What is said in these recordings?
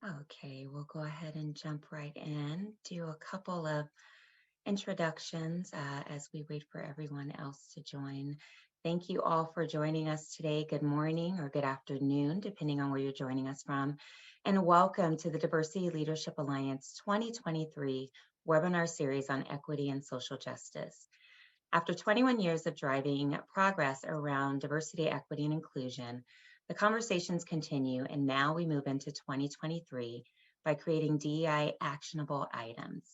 Okay, we'll go ahead and jump right in, do a couple of introductions as we wait for everyone else to join. Thank you all for joining us today. Good morning or good afternoon, depending on where you're joining us from. And welcome to the Diversity Leadership Alliance 2023 webinar series on equity and social justice. After 21 years of driving progress around diversity, equity, and inclusion, the conversations continue, and now we move into 2023 by creating DEI actionable items.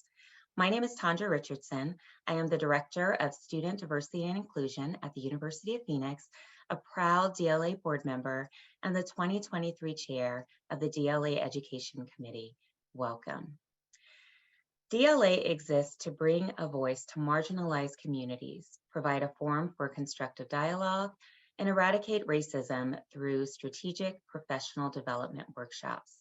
My name is Tandra Richardson. I am the Director of Student Diversity and Inclusion at the University of Phoenix, a proud DLA board member, and the 2023 chair of the DLA Education Committee. Welcome. DLA exists to bring a voice to marginalized communities, provide a forum for constructive dialogue, and eradicate racism through strategic professional development workshops.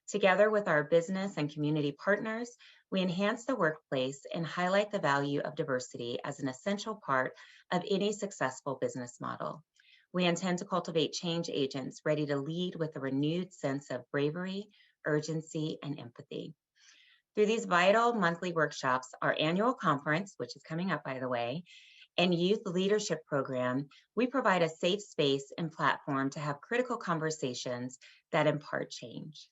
Together with our business and community partners, we enhance the workplace and highlight the value of diversity as an essential part of any successful business model. We intend to cultivate change agents ready to lead with a renewed sense of bravery, urgency, and empathy. Through these vital monthly workshops, our annual conference, which is coming up by the way, and youth leadership program, we provide a safe space and platform to have critical conversations that impart change.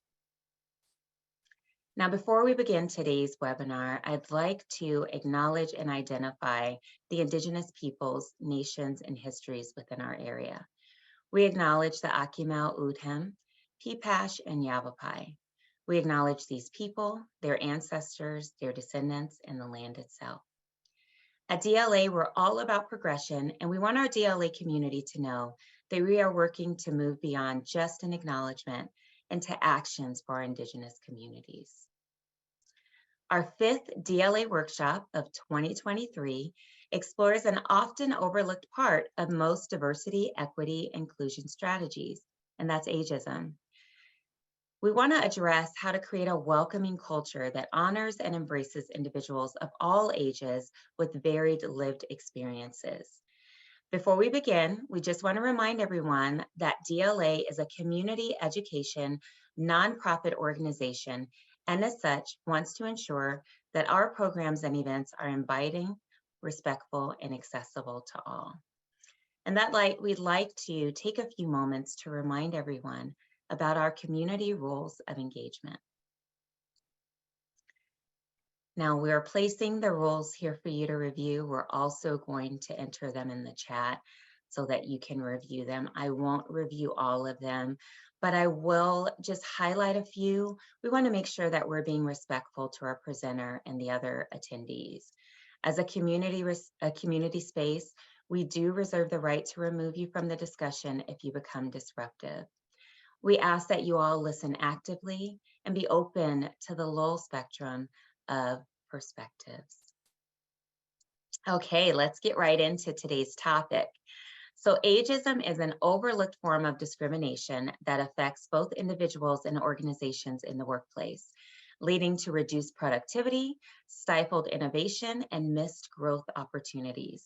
Now, before we begin today's webinar, I'd like to acknowledge and identify the Indigenous peoples, nations, and histories within our area. We acknowledge the Akimel Udhem, Pipash, and Yavapai. We acknowledge these people, their ancestors, their descendants, and the land itself. At DLA, we're all about progression, and we want our DLA community to know that we are working to move beyond just an acknowledgement into actions for our Indigenous communities. Our fifth DLA workshop of 2023 explores an often overlooked part of most diversity, equity, inclusion strategies, and that's ageism. We want to address how to create a welcoming culture that honors and embraces individuals of all ages with varied lived experiences. Before we begin, we just want to remind everyone that DLA is a community education nonprofit organization, and as such, wants to ensure that our programs and events are inviting, respectful, and accessible to all. And we'd like to take a few moments to remind everyone about our community rules of engagement. Now, we're placing the rules here for you to review. We're also going to enter them in the chat so that you can review them. I won't review all of them, but I will just highlight a few. We want to make sure that we're being respectful to our presenter and the other attendees. As a community space, we do reserve the right to remove you from the discussion if you become disruptive. We ask that you all listen actively and be open to the full spectrum of perspectives. Okay, let's get right into today's topic. So ageism is an overlooked form of discrimination that affects both individuals and organizations in the workplace, leading to reduced productivity, stifled innovation, and missed growth opportunities.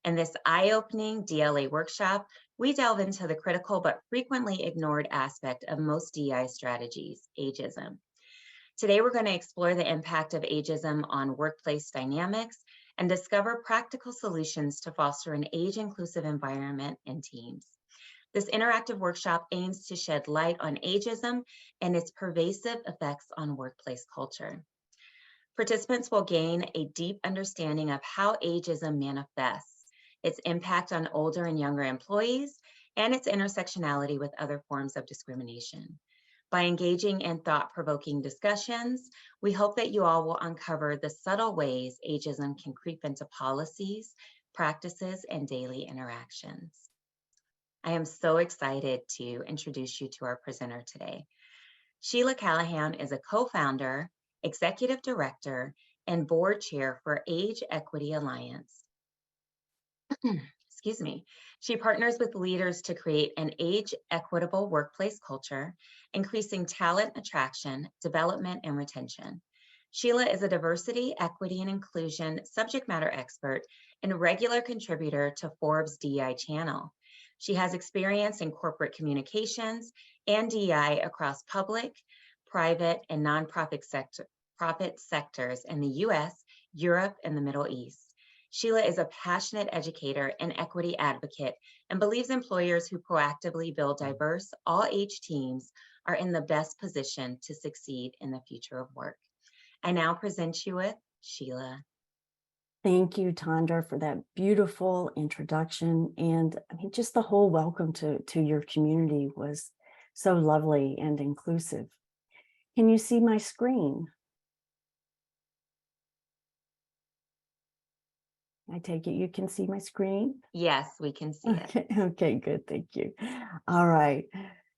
In this eye-opening DLA workshop, we delve into the critical but frequently ignored aspect of most DEI strategies, ageism. Today, we're going to explore the impact of ageism on workplace dynamics and discover practical solutions to foster an age-inclusive environment and teams. This interactive workshop aims to shed light on ageism and its pervasive effects on workplace culture. Participants will gain a deep understanding of how ageism manifests, its impact on older and younger employees, and its intersectionality with other forms of discrimination. By engaging in thought-provoking discussions, we hope that you all will uncover the subtle ways ageism can creep into policies, practices, and daily interactions. I am so excited to introduce you to our presenter today. Sheila Callahan is a co-founder, executive director, and board chair for Age Equity Alliance. Excuse me. She partners with leaders to create an age-equitable workplace culture, increasing talent attraction, development, and retention. Sheila is a diversity, equity, and inclusion subject matter expert and regular contributor to Forbes DEI channel. She has experience in corporate communications and DEI across public, private, and nonprofit sectors in the US, Europe, and the Middle East. Sheila is a passionate educator and equity advocate and believes employers who proactively build diverse, all-age teams are in the best position to succeed in the future of work. I now present you with Sheila. Thank you, Tandra, for that beautiful introduction. And I mean, just the whole welcome to your community was so lovely and inclusive. Can you see my screen? I take it you can see my screen? Yes, we can see it. Okay, good. Thank you. All right.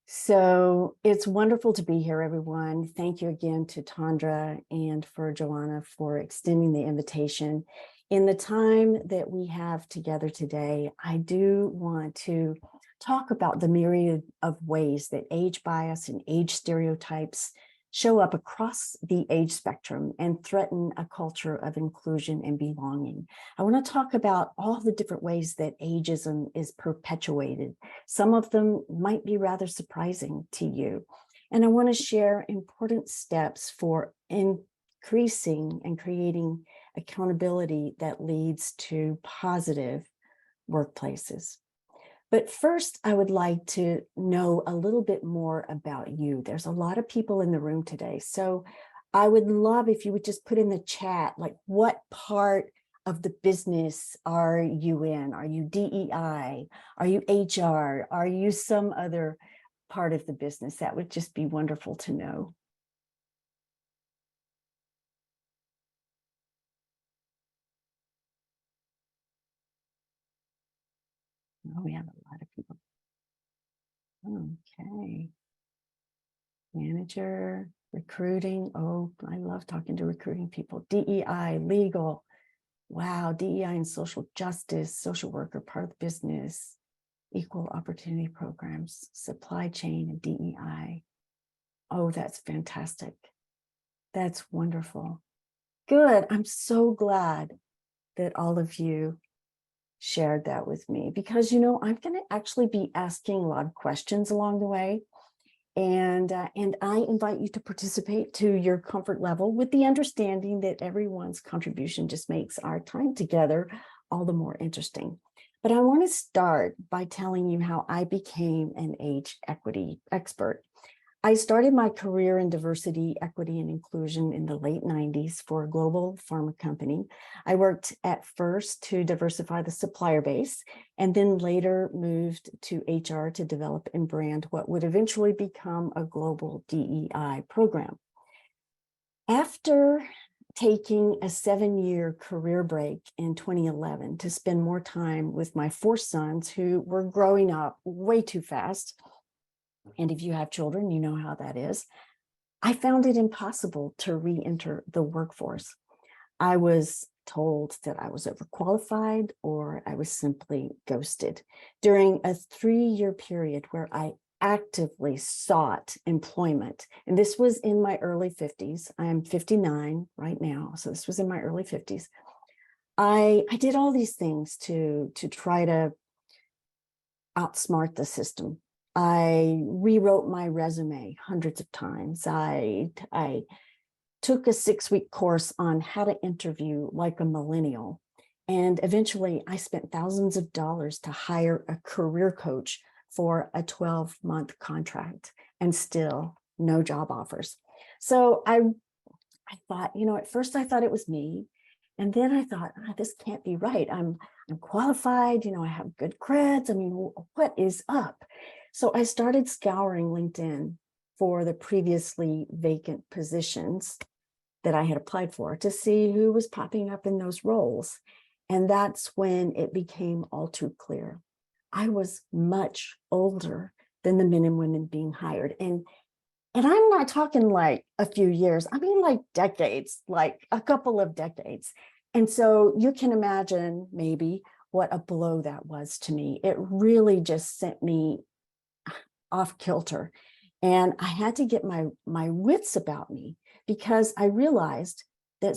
So it's wonderful to be here, everyone. Thank you again to Tandra and for Joanna for extending the invitation. In the time that we have together today, I do want to talk about the myriad of ways that age bias and age stereotypes show up across the age spectrum and threaten a culture of inclusion and belonging. I want to talk about all the different ways that ageism is perpetuated. Some of them might be rather surprising to you. And I want to share important steps for increasing and creating accountability that leads to positive workplaces. But first, I would like to know a little bit more about you. There's a lot of people in the room today. So I would love if you would just put in the chat, like, what part of the business are you in? Are you DEI? Are you HR? Are you some other part of the business? That would just be wonderful to know. Oh, we have a lot of people. Okay. Manager, recruiting. Oh, I love talking to recruiting people. DEI, legal. Wow, DEI and social justice, social worker, part of the business, equal opportunity programs, supply chain and DEI. Oh, that's fantastic. That's wonderful. Good. I'm so glad that all of you shared that with me because, you know, I'm going to actually be asking a lot of questions along the way. And I invite you to participate to your comfort level with the understanding that everyone's contribution just makes our time together all the more interesting. But I want to start by telling you how I became an age equity expert. I started my career in diversity, equity, and inclusion in the late 90s for a global pharma company. I worked at first to diversify the supplier base, and then later moved to HR to develop and brand what would eventually become a global DEI program. After taking a 7-year career break in 2011 to spend more time with my 4 sons who were growing up way too fast, and if you have children, you know how that is, I found it impossible to re-enter the workforce. I was told that I was overqualified or I was simply ghosted. During a 3-year period where I actively sought employment, and this was in my early 50s. I am 59 right now, so this was in my early 50s. I did all these things to try to outsmart the system. I rewrote my resume hundreds of times. I took a 6-week course on how to interview like a millennial. And eventually I spent thousands of dollars to hire a career coach for a 12-month contract, and still no job offers. So I thought, you know, at first I thought it was me. And then I thought, this can't be right. I'm qualified, you know, I have good creds. I mean, what is up? So I started scouring LinkedIn for the previously vacant positions that I had applied for to see who was popping up in those roles. And that's when it became all too clear. I was much older than the men and women being hired. And I'm not talking like a few years, I mean like decades, like a couple of decades. And so you can imagine maybe what a blow that was to me. It really just sent me off kilter. And I had to get my wits about me because I realized that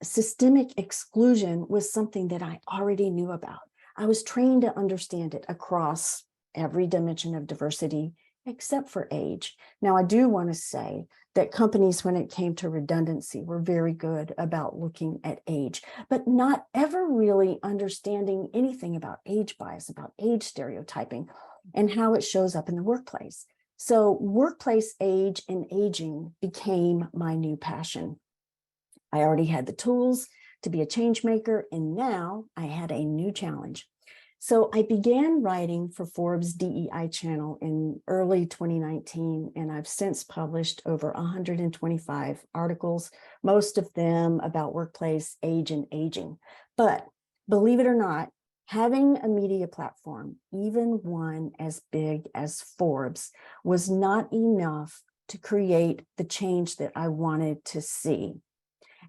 systemic exclusion was something that I already knew about. I was trained to understand it across every dimension of diversity, except for age. Now, I do want to say that companies, when it came to redundancy, were very good about looking at age, but not ever really understanding anything about age bias, about age stereotyping, and how it shows up in the workplace. So workplace age and aging became my new passion. I already had the tools to be a change maker, and now I had a new challenge. So I began writing for Forbes DEI channel in early 2019, and I've since published over 125 articles, most of them about workplace age and aging. But believe it or not, having a media platform, even one as big as Forbes, was not enough to create the change that I wanted to see.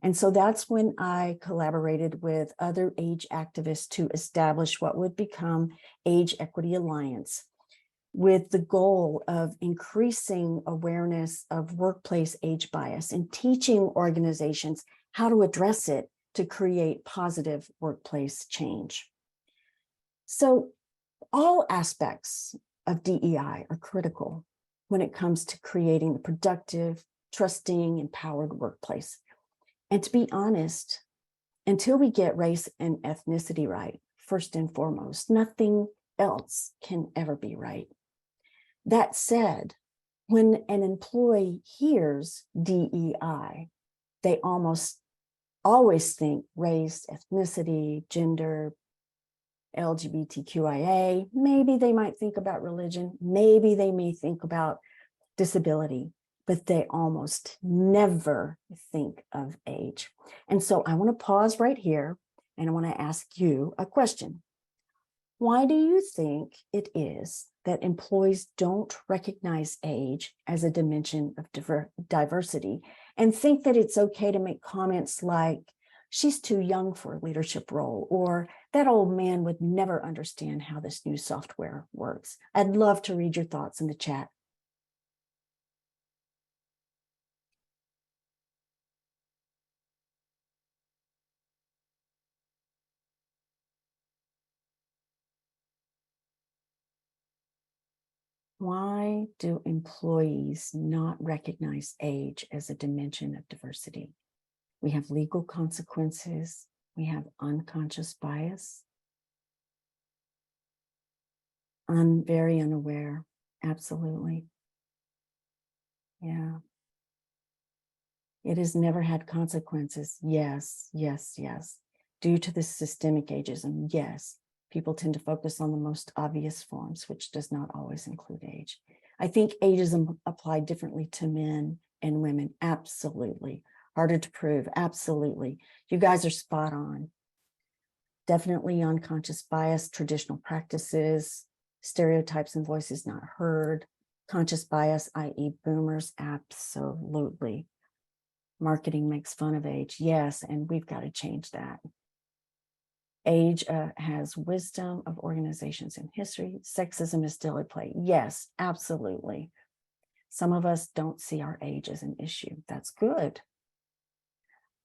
And so that's when I collaborated with other age activists to establish what would become Age Equity Alliance, with the goal of increasing awareness of workplace age bias and teaching organizations how to address it to create positive workplace change. So all aspects of DEI are critical when it comes to creating the productive, trusting, empowered workplace. And to be honest, until we get race and ethnicity right, first and foremost, nothing else can ever be right. That said, when an employee hears DEI, they almost always think race, ethnicity, gender, LGBTQIA. Maybe they might think about religion. Maybe they may think about disability, but they almost never think of age. And so I want to pause right here and I want to ask you a question. Why do you think it is that employees don't recognize age as a dimension of diversity and think that it's okay to make comments like, she's too young for a leadership role, or that old man would never understand how this new software works? I'd love to read your thoughts in the chat. Why do employees not recognize age as a dimension of diversity? We have legal consequences. We have unconscious bias. I'm very unaware. Absolutely. Yeah. It has never had consequences. Yes, yes, yes. Due to the systemic ageism, yes. People tend to focus on the most obvious forms, which does not always include age. I think ageism applied differently to men and women. Absolutely. Harder to prove. Absolutely. You guys are spot on. Definitely unconscious bias, traditional practices, stereotypes and voices not heard, conscious bias, i.e. boomers. Absolutely. Marketing makes fun of age. Yes, and we've got to change that. Age has wisdom of organizations in history. Sexism is still at play. Yes, absolutely. Some of us don't see our age as an issue. That's good.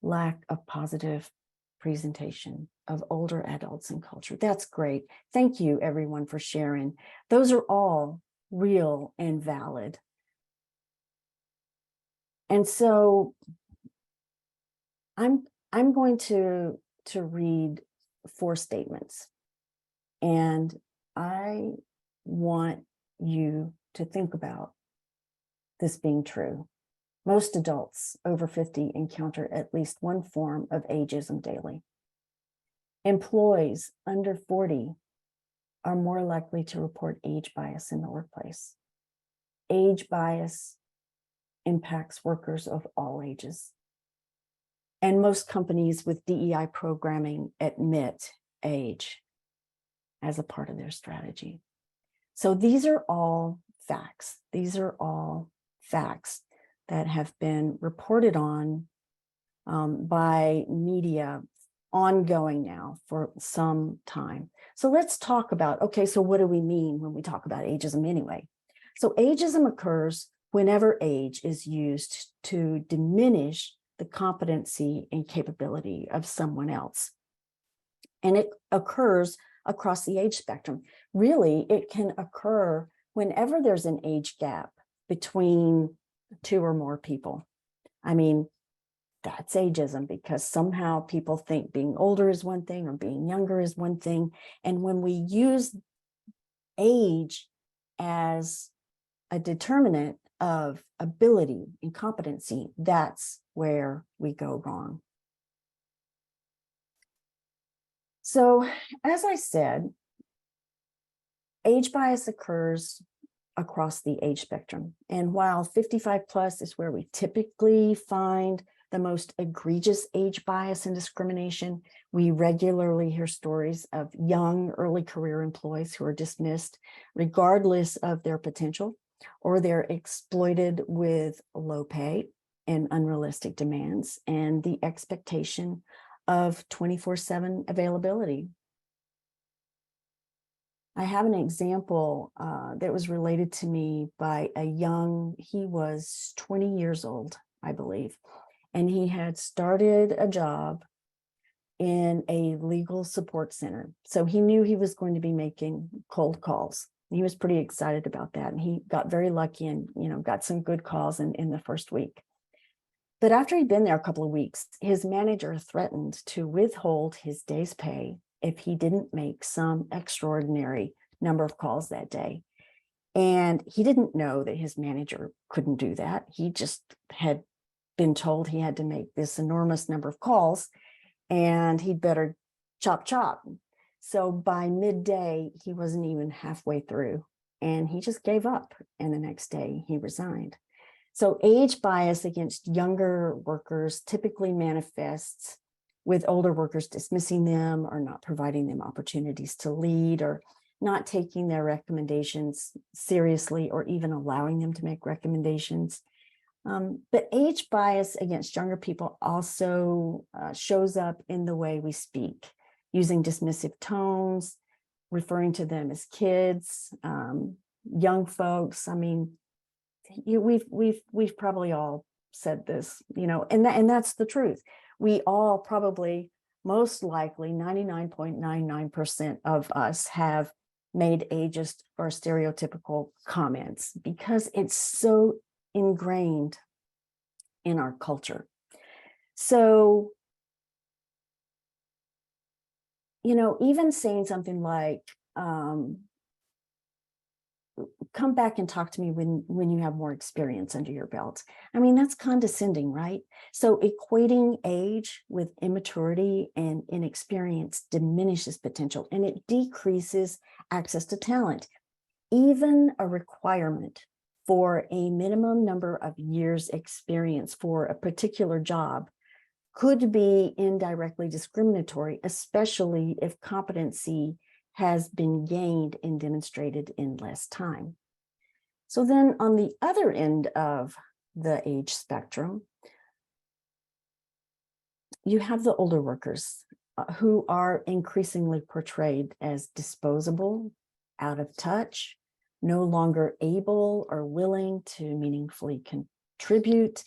Lack of positive presentation of older adults in culture. That's great. Thank you, everyone, for sharing. Those are all real and valid. And so I'm going to read 4 statements. And I want you to think about this being true. Most adults over 50 encounter at least one form of ageism daily. Employees under 40 are more likely to report age bias in the workplace. Age bias impacts workers of all ages. And most companies with DEI programming admit age as a part of their strategy. So these are all facts. These are all facts that have been reported on by media ongoing now for some time. So let's talk about, okay, so what do we mean when we talk about ageism anyway? So ageism occurs whenever age is used to diminish the competency and capability of someone else. And it occurs across the age spectrum. Really, it can occur whenever there's an age gap between two or more people, I mean, that's ageism, because somehow people think being older is one thing or being younger is one thing. And when we use age as a determinant of ability and competency, that's where we go wrong. So, as I said, age bias occurs across the age spectrum. And while 55 plus is where we typically find the most egregious age bias and discrimination, we regularly hear stories of young, early career employees who are dismissed regardless of their potential, or they're exploited with low pay and unrealistic demands and the expectation of 24/7 availability. I have an example that was related to me by he was 20 years old, I believe, and he had started a job in a legal support center. So he knew he was going to be making cold calls. He was pretty excited about that. And he got very lucky and, got some good calls in the first week. But after he'd been there a couple of weeks, his manager threatened to withhold his day's pay if he didn't make some extraordinary number of calls that day. And he didn't know that his manager couldn't do that. He just had been told he had to make this enormous number of calls and he'd better chop. So by midday, he wasn't even halfway through and he just gave up. And the next day he resigned. So age bias against younger workers typically manifests with older workers dismissing them or not providing them opportunities to lead or not taking their recommendations seriously or even allowing them to make recommendations. But age bias against younger people also shows up in the way we speak, using dismissive tones, referring to them as kids, young folks. I mean, we've probably all said this, and that's the truth. We all probably, most likely 99.99% of us have made ageist or stereotypical comments because it's so ingrained in our culture. So, even saying something like, come back and talk to me when you have more experience under your belt. I mean, that's condescending, right? So equating age with immaturity and inexperience diminishes potential and it decreases access to talent. Even a requirement for a minimum number of years experience for a particular job could be indirectly discriminatory, especially if competency has been gained and demonstrated in less time. So then on the other end of the age spectrum, you have the older workers who are increasingly portrayed as disposable, out of touch, no longer able or willing to meaningfully contribute.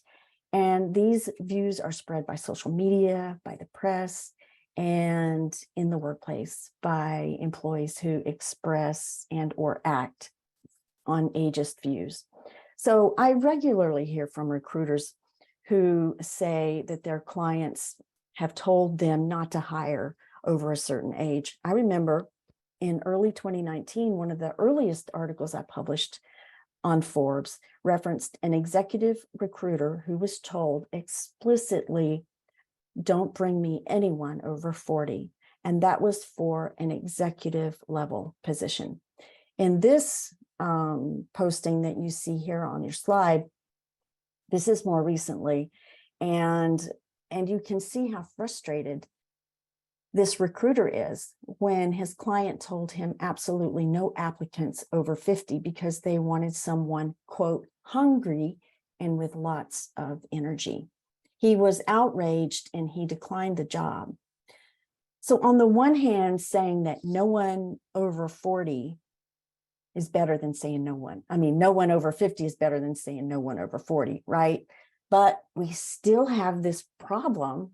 And these views are spread by social media, by the press, and in the workplace by employees who express and or act on ageist views. So I regularly hear from recruiters who say that their clients have told them not to hire over a certain age. I remember in early 2019, one of the earliest articles I published on Forbes referenced an executive recruiter who was told explicitly, don't bring me anyone over 40. And that was for an executive level position. In this posting that you see here on your slide, this is more recently, and you can see how frustrated this recruiter is when his client told him absolutely no applicants over 50 because they wanted someone, quote, hungry and with lots of energy. He was outraged and he declined the job. So on the one hand, saying that no one over 40 is better than saying no one. I mean, no one over 50 is better than saying no one over 40, right? But we still have this problem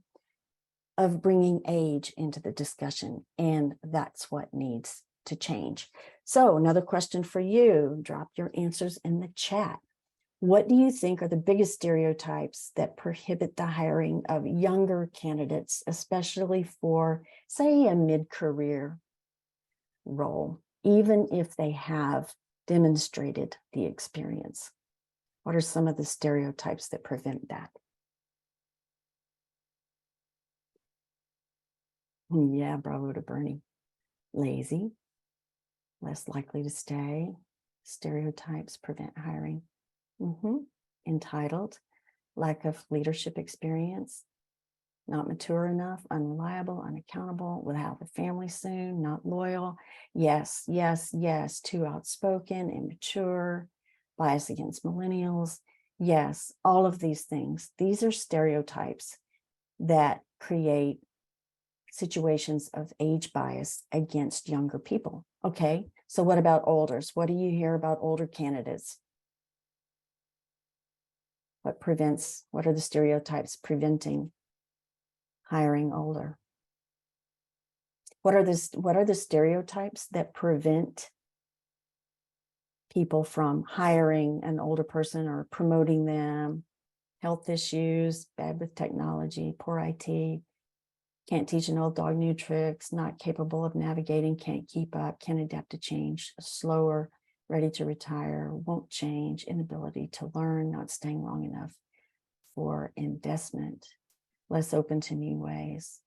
of bringing age into the discussion, and that's what needs to change. So another question for you, drop your answers in the chat. What do you think are the biggest stereotypes that prohibit the hiring of younger candidates, especially for, say, a mid-career role, even if they have demonstrated the experience? What are some of the stereotypes that prevent that? Yeah, bravo to Bernie. Lazy, less likely to stay. Stereotypes prevent hiring. Entitled, lack of leadership experience, not mature enough, unreliable, unaccountable, will have a family soon, not loyal. Yes, yes, yes, too outspoken, immature, bias against millennials. Yes, all of these things. These are stereotypes that create situations of age bias against younger people. Okay, so what about olders? What do you hear about older candidates? What are the stereotypes preventing hiring older? What are the stereotypes that prevent people from hiring an older person or promoting them? Health issues, bad with technology, poor IT, can't teach an old dog new tricks, not capable of navigating, can't keep up, can't adapt to change, slower, ready to retire, won't change, inability to learn, not staying long enough for investment, less open to new ways,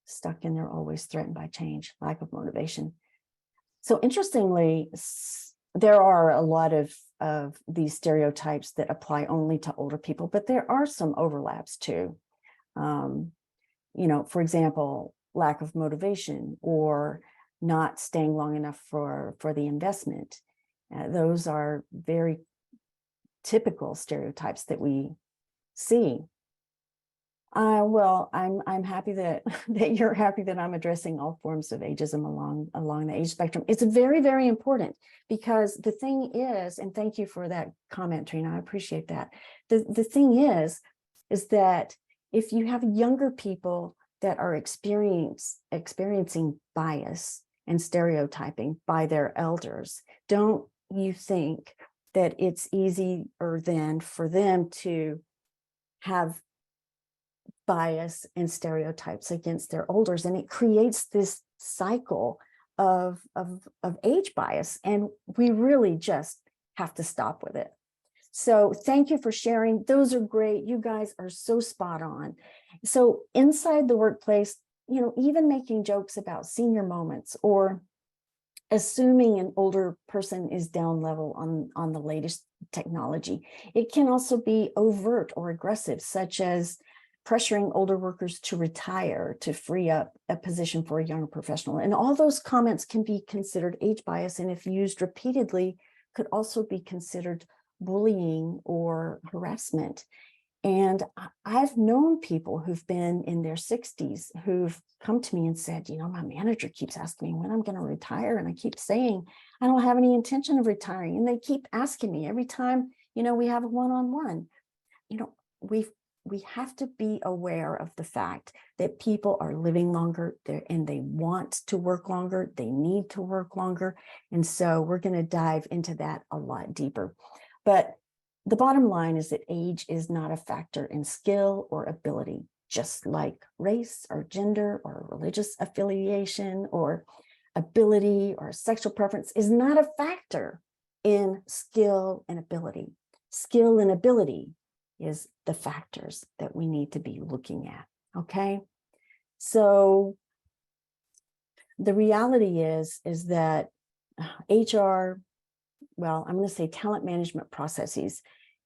stuck in there, always threatened by change, lack of motivation. So interestingly, there are a lot of these stereotypes that apply only to older people, but there are some overlaps too. For example, lack of motivation or not staying long enough for the investment. Those are very typical stereotypes that we see. Well, I'm happy that you're happy that I'm addressing all forms of ageism along the age spectrum. It's very, very important, because the thing is, and thank you for that comment, Trina, I appreciate that. The thing is that if you have younger people that are experiencing bias and stereotyping by their elders, don't you think that it's easier then for them to have bias and stereotypes against their elders, and it creates this cycle of age bias, and we really just have to stop with it. So thank you for sharing. Those are great. You guys are so spot on. So inside the workplace, even making jokes about senior moments or assuming an older person is down level on the latest technology. It can also be overt or aggressive, such as pressuring older workers to retire to free up a position for a younger professional. And all those comments can be considered age bias, and if used repeatedly, could also be considered bullying or harassment. And I've known people who've been in their 60s who've come to me and said, my manager keeps asking me when I'm going to retire. And I keep saying, I don't have any intention of retiring. And they keep asking me every time, we have a one-on-one. We have to be aware of the fact that people are living longer and they want to work longer. They need to work longer. And so we're going to dive into that a lot deeper. But the bottom line is that age is not a factor in skill or ability, just like race or gender or religious affiliation or ability or sexual preference is not a factor in skill and ability. Skill and ability is the factors that we need to be looking at, okay? So the reality is that HR, well, I'm going to say talent management processes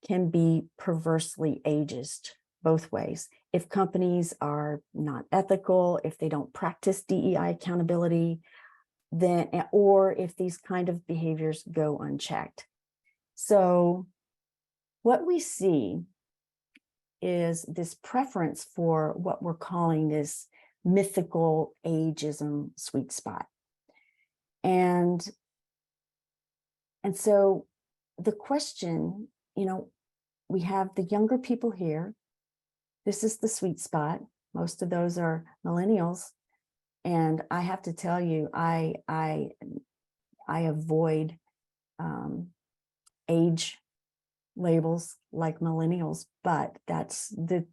can be perversely ageist both ways. If companies are not ethical, if they don't practice DEI accountability, or if these kind of behaviors go unchecked. So what we see is this preference for what we're calling this mythical ageism sweet spot. And so the question, we have the younger people here. This is the sweet spot. Most of those are millennials. And I have to tell you, I avoid age labels like millennials, but that's the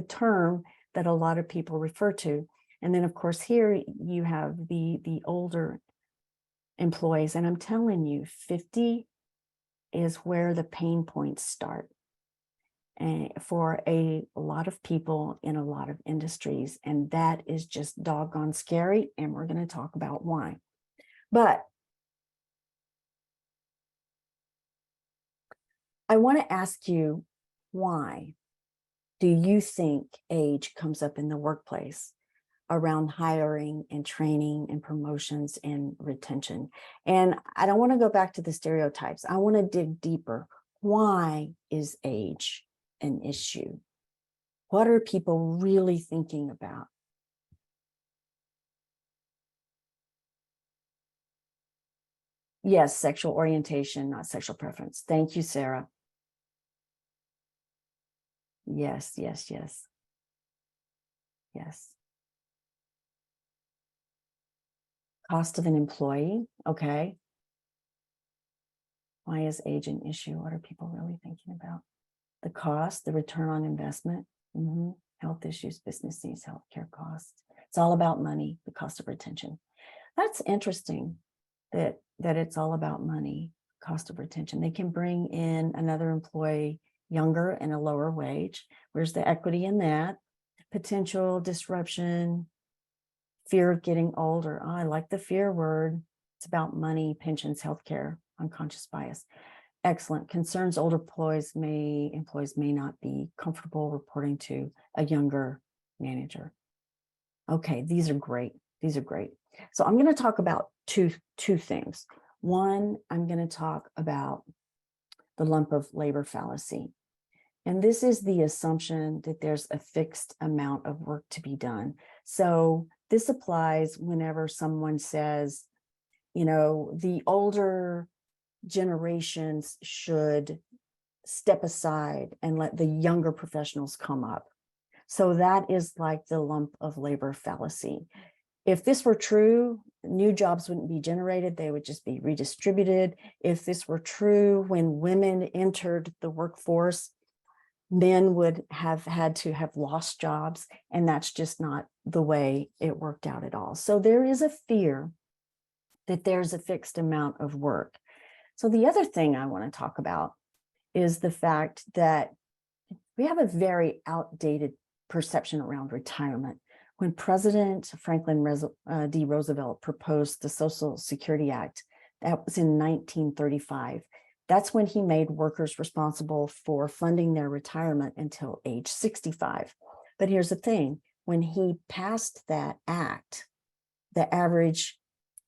term that a lot of people refer to. And then of course here you have the older employees, and I'm telling you, 50 is where the pain points start. And for a lot of people in a lot of industries, and that is just doggone scary, and we're going to talk about why. But I want to ask you, why do you think age comes up in the workplace around hiring and training and promotions and retention? And I don't want to go back to the stereotypes. I want to dig deeper. Why is age an issue? What are people really thinking about? Yes, sexual orientation, not sexual preference. Thank you, Sarah. Yes, yes, yes. Yes. Cost of an employee. Okay. Why is age an issue? What are people really thinking about? The cost, the return on investment, health issues, business needs, healthcare costs. It's all about money, the cost of retention. That's interesting that it's all about money, cost of retention. They can bring in another employee younger and a lower wage. Where's the equity in that? Potential disruption, fear of getting older. Oh, I like the fear word. It's about money, pensions, healthcare, unconscious bias. Excellent. Concerns older employees may not be comfortable reporting to a younger manager. Okay, these are great. These are great. So I'm going to talk about two things. One, I'm going to talk about the lump of labor fallacy. And this is the assumption that there's a fixed amount of work to be done. So this applies whenever someone says, you know, the older generations should step aside and let the younger professionals come up. So that is like the lump of labor fallacy. If this were true, new jobs wouldn't be generated, they would just be redistributed. If this were true, when women entered the workforce, men would have had to have lost jobs, and that's just not the way it worked out at all. So there is a fear that there's a fixed amount of work. So the other thing I want to talk about is the fact that we have a very outdated perception around retirement. When President Franklin D. Roosevelt proposed the Social Security Act, that was in 1935. That's when he made workers responsible for funding their retirement until age 65. But here's the thing, when he passed that act, the average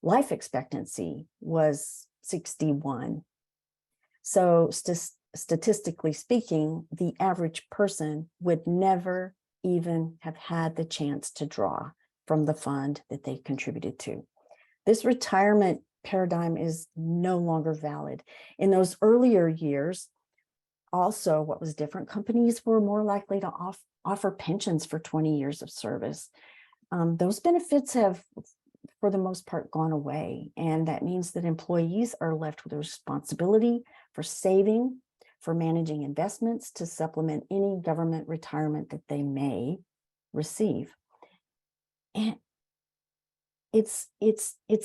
life expectancy was 61. So statistically speaking, the average person would never even have had the chance to draw from the fund that they contributed to. This retirement paradigm is no longer valid. In those earlier years, also what was different, companies were more likely to offer pensions for 20 years of service. Those benefits have, for the most part, gone away. And that means that employees are left with a responsibility for saving, for managing investments to supplement any government retirement that they may receive. And it's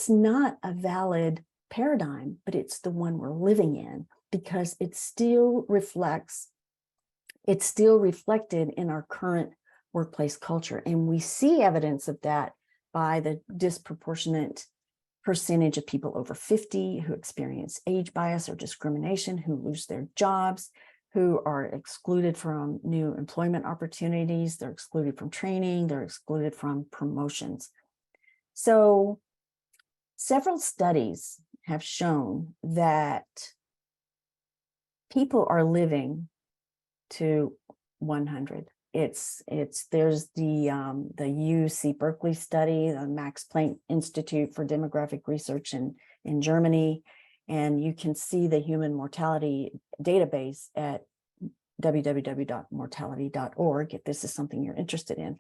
not a valid paradigm, but it's the one we're living in, because it's still reflected in our current workplace culture. And we see evidence of that by the disproportionate percentage of people over 50 who experience age bias or discrimination, who lose their jobs, who are excluded from new employment opportunities, they're excluded from training, they're excluded from promotions. So several studies have shown that people are living to 100. There's the UC Berkeley study, the Max Planck Institute for Demographic Research in Germany, and you can see the human mortality database at www.mortality.org if this is something you're interested in.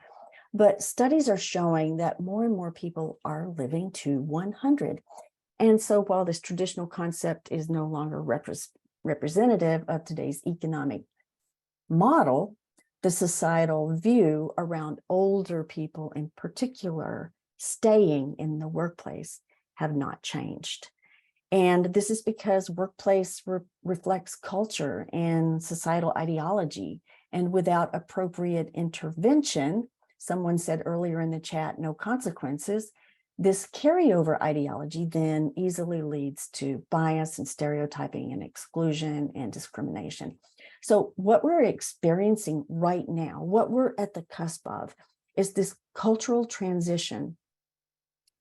But studies are showing that more and more people are living to 100. And so while this traditional concept is no longer representative of today's economic model, the societal view around older people in particular staying in the workplace have not changed. And this is because workplace reflects culture and societal ideology. And without appropriate intervention, someone said earlier in the chat, no consequences, this carryover ideology then easily leads to bias and stereotyping and exclusion and discrimination. So what we're experiencing right now, what we're at the cusp of, is this cultural transition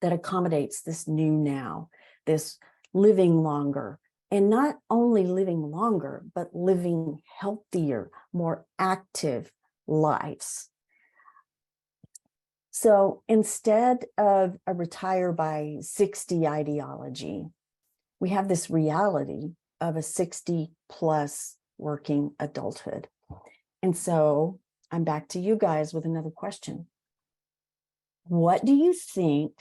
that accommodates this new now, this living longer, and not only living longer, but living healthier, more active lives. So instead of a retire by 60 ideology, we have this reality of a 60 plus working adulthood. And so I'm back to you guys with another question. What do you think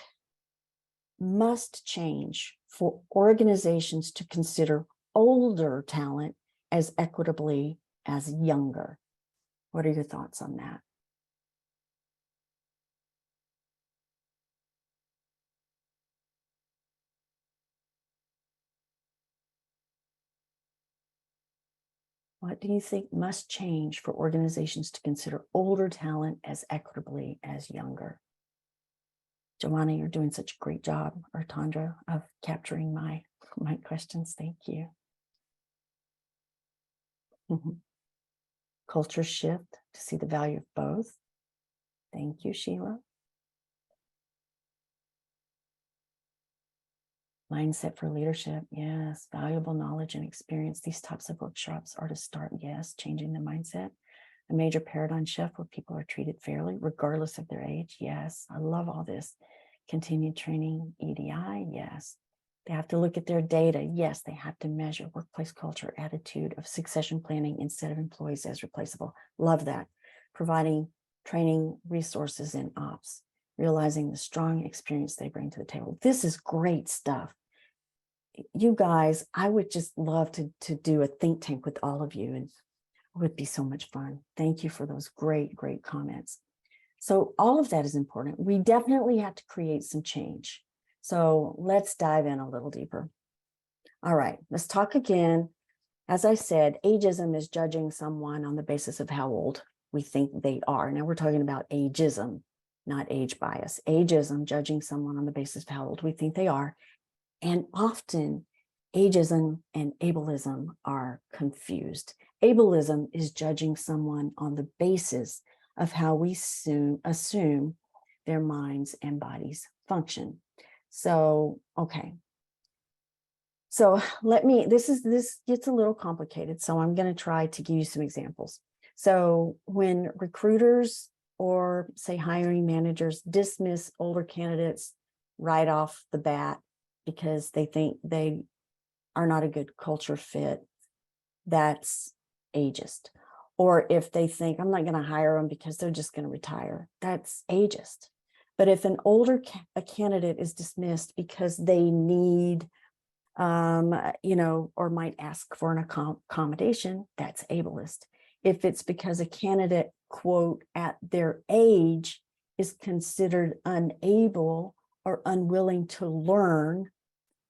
must change for organizations to consider older talent as equitably as younger? What are your thoughts on that? What do you think must change for organizations to consider older talent as equitably as younger? Joanna, you're doing such a great job, or Tandra, of capturing my questions. Thank you. Culture shift to see the value of both. Thank you, Sheila. Mindset for leadership. Yes. Valuable knowledge and experience. These types of workshops are to start. Yes. Changing the mindset. A major paradigm shift where people are treated fairly, regardless of their age. Yes. I love all this. Continued training, EDI. Yes. They have to look at their data. Yes. They have to measure workplace culture, attitude of succession planning instead of employees as replaceable. Love that. Providing training resources in ops, realizing the strong experience they bring to the table. This is great stuff. You guys, I would just love to do a think tank with all of you, and it would be so much fun. Thank you for those great, great comments. So all of that is important. We definitely have to create some change. So let's dive in a little deeper. All right, let's talk again. As I said, ageism is judging someone on the basis of how old we think they are. Now we're talking about ageism, not age bias. Ageism, judging someone on the basis of how old we think they are. And often ageism and ableism are confused. Ableism is judging someone on the basis of how we assume their minds and bodies function. So, okay. So this gets a little complicated. So I'm going to try to give you some examples. So when recruiters or say hiring managers dismiss older candidates right off the bat because they think they are not a good culture fit, that's ageist. Or if they think I'm not going to hire them because they're just going to retire, that's ageist. But if an older candidate is dismissed because they need, or might ask for an accommodation, that's ableist. If it's because a candidate, quote, at their age is considered unable or unwilling to learn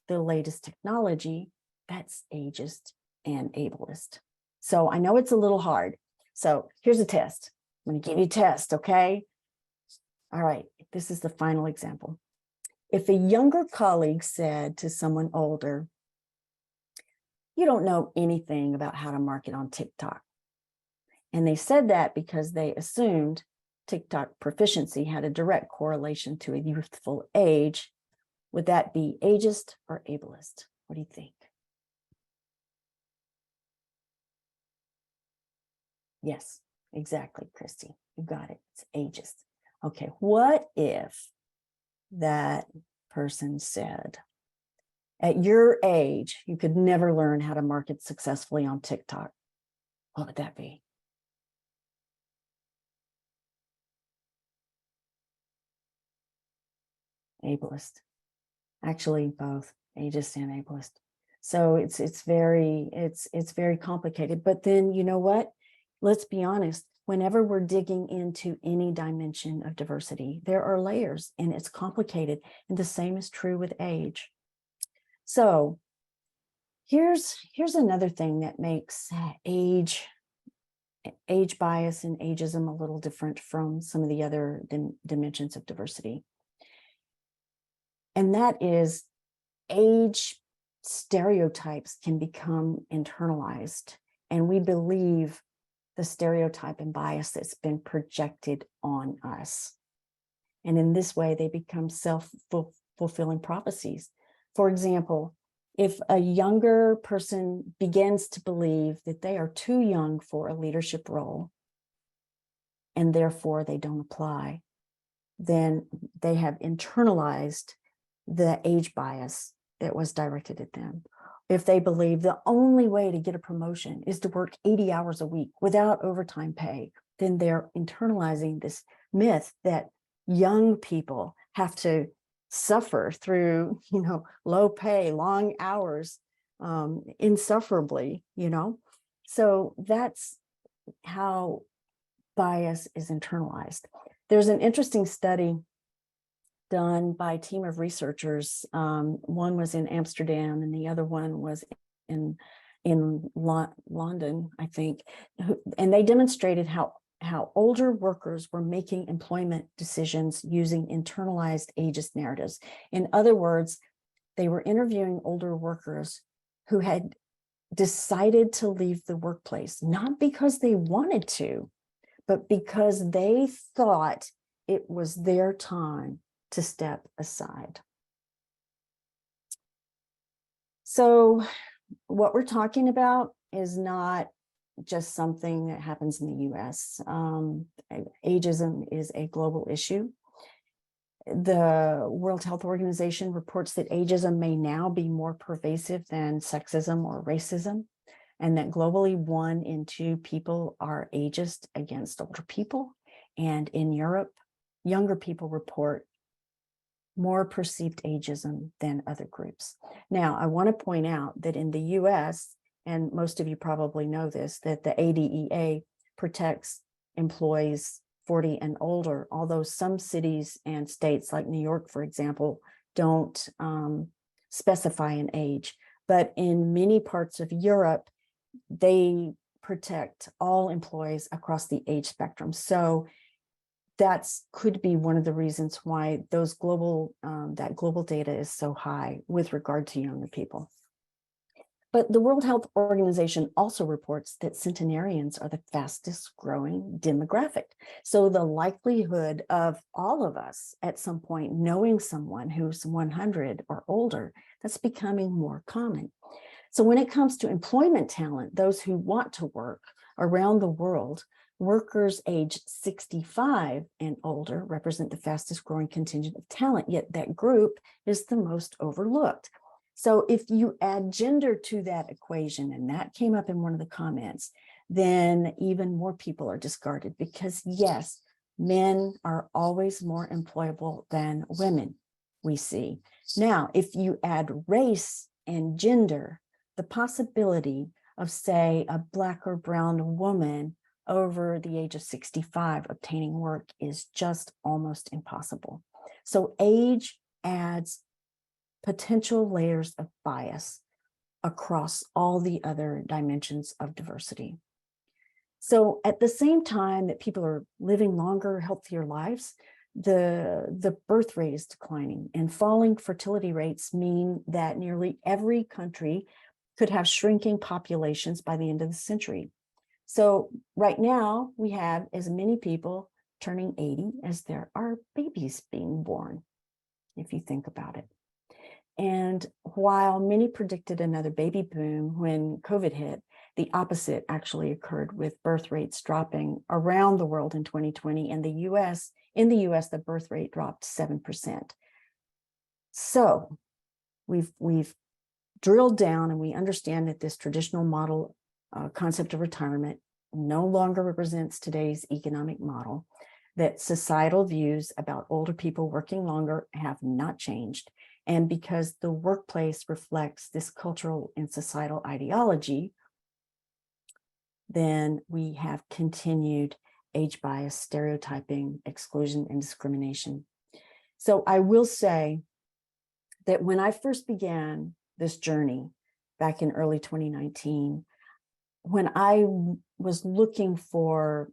the latest technology, that's ageist and ableist. So I know it's a little hard. So here's a test. I'm going to give you a test, okay? All right, this is the final example. If a younger colleague said to someone older, "You don't know anything about how to market on TikTok," and they said that because they assumed TikTok proficiency had a direct correlation to a youthful age, would that be ageist or ableist? What do you think? Yes, exactly, Christy. You got it. It's ageist. Okay, what if that person said, "At your age, you could never learn how to market successfully on TikTok"? What would that be? ableist. Actually, both ageist and ableist. So it's very complicated. But then you know what? Let's be honest. Whenever we're digging into any dimension of diversity, there are layers and it's complicated. And the same is true with age. So here's another thing that makes age bias and ageism a little different from some of the other dimensions of diversity. And that is age stereotypes can become internalized, and we believe the stereotype and bias that's been projected on us. And in this way, they become self-fulfilling prophecies. For example, if a younger person begins to believe that they are too young for a leadership role, and therefore they don't apply, then they have internalized the age bias that was directed at them. If they believe the only way to get a promotion is to work 80 hours a week without overtime pay, then they're internalizing this myth that young people have to suffer through, low pay, long hours, insufferably, So that's how bias is internalized. There's an interesting study done by a team of researchers. One was in Amsterdam and the other one was in London, I think. And they demonstrated how older workers were making employment decisions using internalized ageist narratives. In other words, they were interviewing older workers who had decided to leave the workplace, not because they wanted to, but because they thought it was their time to step aside. So what we're talking about is not just something that happens in the US. Ageism is a global issue. The World Health Organization reports that ageism may now be more pervasive than sexism or racism, and that globally 1 in 2 people are ageist against older people. And in Europe, younger people report more perceived ageism than other groups. Now, I want to point out that in the US, and most of you probably know this, that the ADEA protects employees 40 and older, although some cities and states like New York, for example, don't specify an age. But in many parts of Europe, they protect all employees across the age spectrum. So that could be one of the reasons why those that global data is so high with regard to younger people. But the World Health Organization also reports that centenarians are the fastest growing demographic. So the likelihood of all of us at some point knowing someone who's 100 or older, that's becoming more common. So when it comes to employment talent, those who want to work around the world, workers aged 65 and older represent the fastest growing contingent of talent, yet that group is the most overlooked. So if you add gender to that equation, and that came up in one of the comments, then even more people are discarded because yes, men are always more employable than women, we see. Now, if you add race and gender, the possibility of, say, a Black or brown woman over the age of 65 obtaining work is just almost impossible. So age adds potential layers of bias across all the other dimensions of diversity. So at the same time that people are living longer, healthier lives, the birth rate is declining, and falling fertility rates mean that nearly every country could have shrinking populations by the end of the century. So right now we have as many people turning 80 as there are babies being born, if you think about it. And while many predicted another baby boom when COVID hit, the opposite actually occurred with birth rates dropping around the world in 2020. And in the US, the birth rate dropped 7%. So we've drilled down and we understand that this traditional model concept of retirement no longer represents today's economic model. that societal views about older people working longer have not changed. And because the workplace reflects this cultural and societal ideology, then we have continued age bias, stereotyping, exclusion, and discrimination. So I will say that when I first began this journey back in early 2019, when I was looking for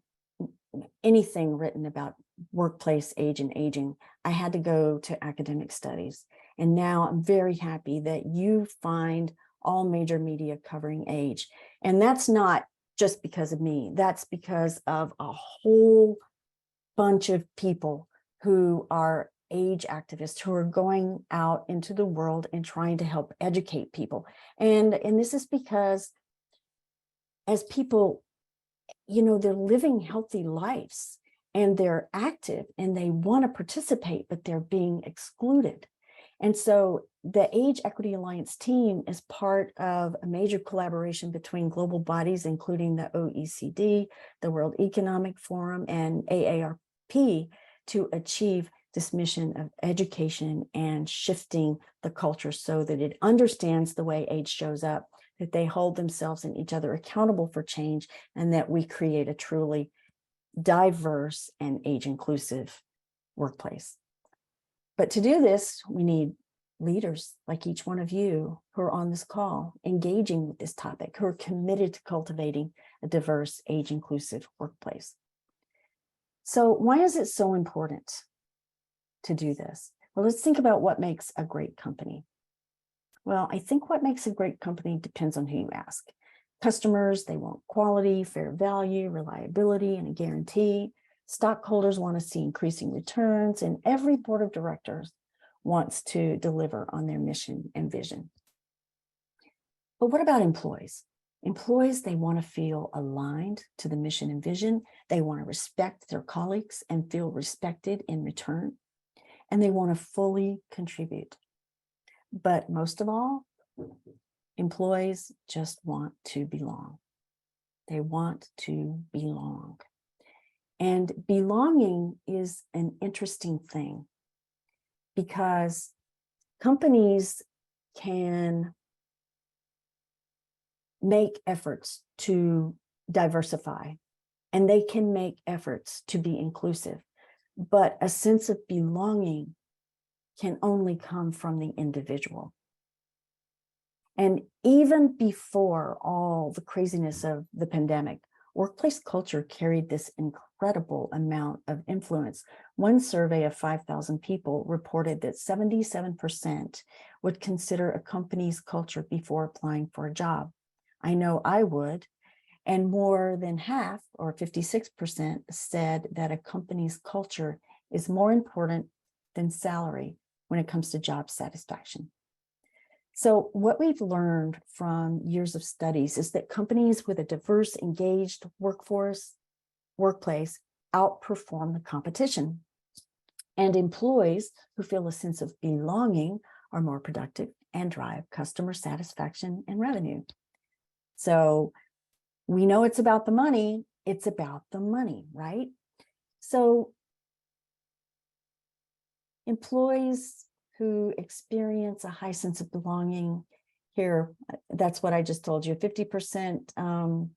anything written about workplace age and aging, I had to go to academic studies. And now I'm very happy that you find all major media covering age. And that's not just because of me, that's because of a whole bunch of people who are age activists who are going out into the world and trying to help educate people. And this is because as people, you know, they're living healthy lives and they're active and they want to participate, but they're being excluded. And so the Age Equity Alliance team is part of a major collaboration between global bodies, including the OECD, the World Economic Forum, and AARP, to achieve this mission of education and shifting the culture so that it understands the way age shows up, that they hold themselves and each other accountable for change, and that we create a truly diverse and age-inclusive workplace. But to do this, we need leaders like each one of you who are on this call, engaging with this topic, who are committed to cultivating a diverse, age-inclusive workplace. So why is it so important to do this? Well, let's think about what makes a great company. Well, I think what makes a great company depends on who you ask. Customers, they want quality, fair value, reliability, and a guarantee. Stockholders want to see increasing returns, and every board of directors wants to deliver on their mission and vision. But what about employees? Employees, they want to feel aligned to the mission and vision. They want to respect their colleagues and feel respected in return. And they want to fully contribute. But most of all, employees just want to belong. They want to belong. And belonging is an interesting thing because companies can make efforts to diversify and they can make efforts to be inclusive, but a sense of belonging can only come from the individual. And even before all the craziness of the pandemic, workplace culture carried this incredible amount of influence. One survey of 5,000 people reported that 77% would consider a company's culture before applying for a job. I know I would. And more than half, or 56%, said that a company's culture is more important than salary when it comes to job satisfaction. So what we've learned from years of studies is that companies with a diverse, engaged workplace outperform the competition. And employees who feel a sense of belonging are more productive and drive customer satisfaction and revenue. So we know it's about the money, right? So employees who experience a high sense of belonging here, that's what I just told you, 50%,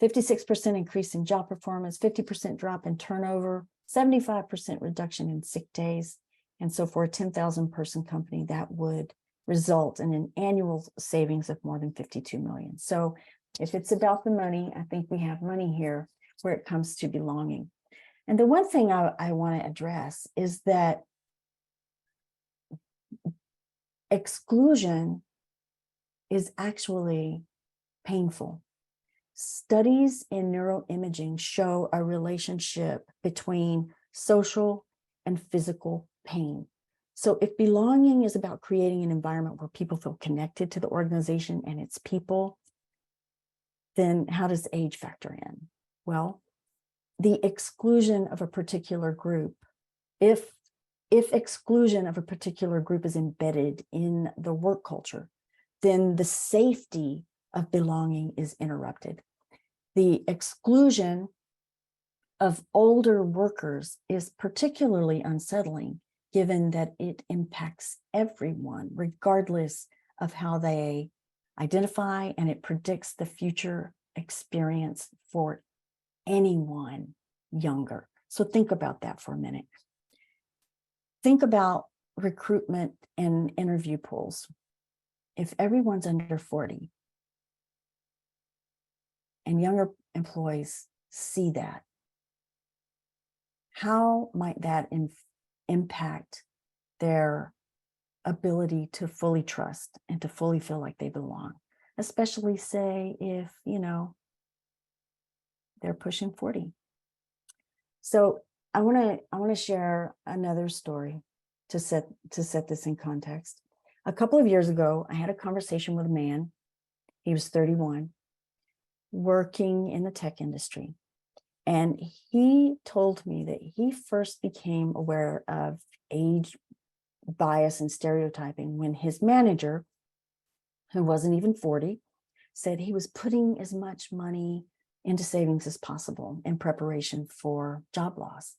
56% increase in job performance, 50% drop in turnover, 75% reduction in sick days. And so for a 10,000 person company, that would result in an annual savings of more than 52 million. So if it's about the money, I think we have money here where it comes to belonging. And the one thing I want to address is that exclusion is actually painful. Studies in neuroimaging show a relationship between social and physical pain. So if belonging is about creating an environment where people feel connected to the organization and its people, then how does age factor in? Well, the exclusion of a particular group, if exclusion of a particular group is embedded in the work culture, then the safety of belonging is interrupted. The exclusion of older workers is particularly unsettling, given that it impacts everyone, regardless of how they identify, and it predicts the future experience for anyone younger. So think about that for a minute. Think about recruitment and interview polls. If everyone's under 40 and younger employees see that, how might that impact their ability to fully trust and to fully feel like they belong? Especially, say, if, they're pushing 40. So I want to share another story to set this in context. A couple of years ago, I had a conversation with a man. He was 31, working in the tech industry. And he told me that he first became aware of age bias and stereotyping when his manager, who wasn't even 40, said he was putting as much money into savings as possible in preparation for job loss.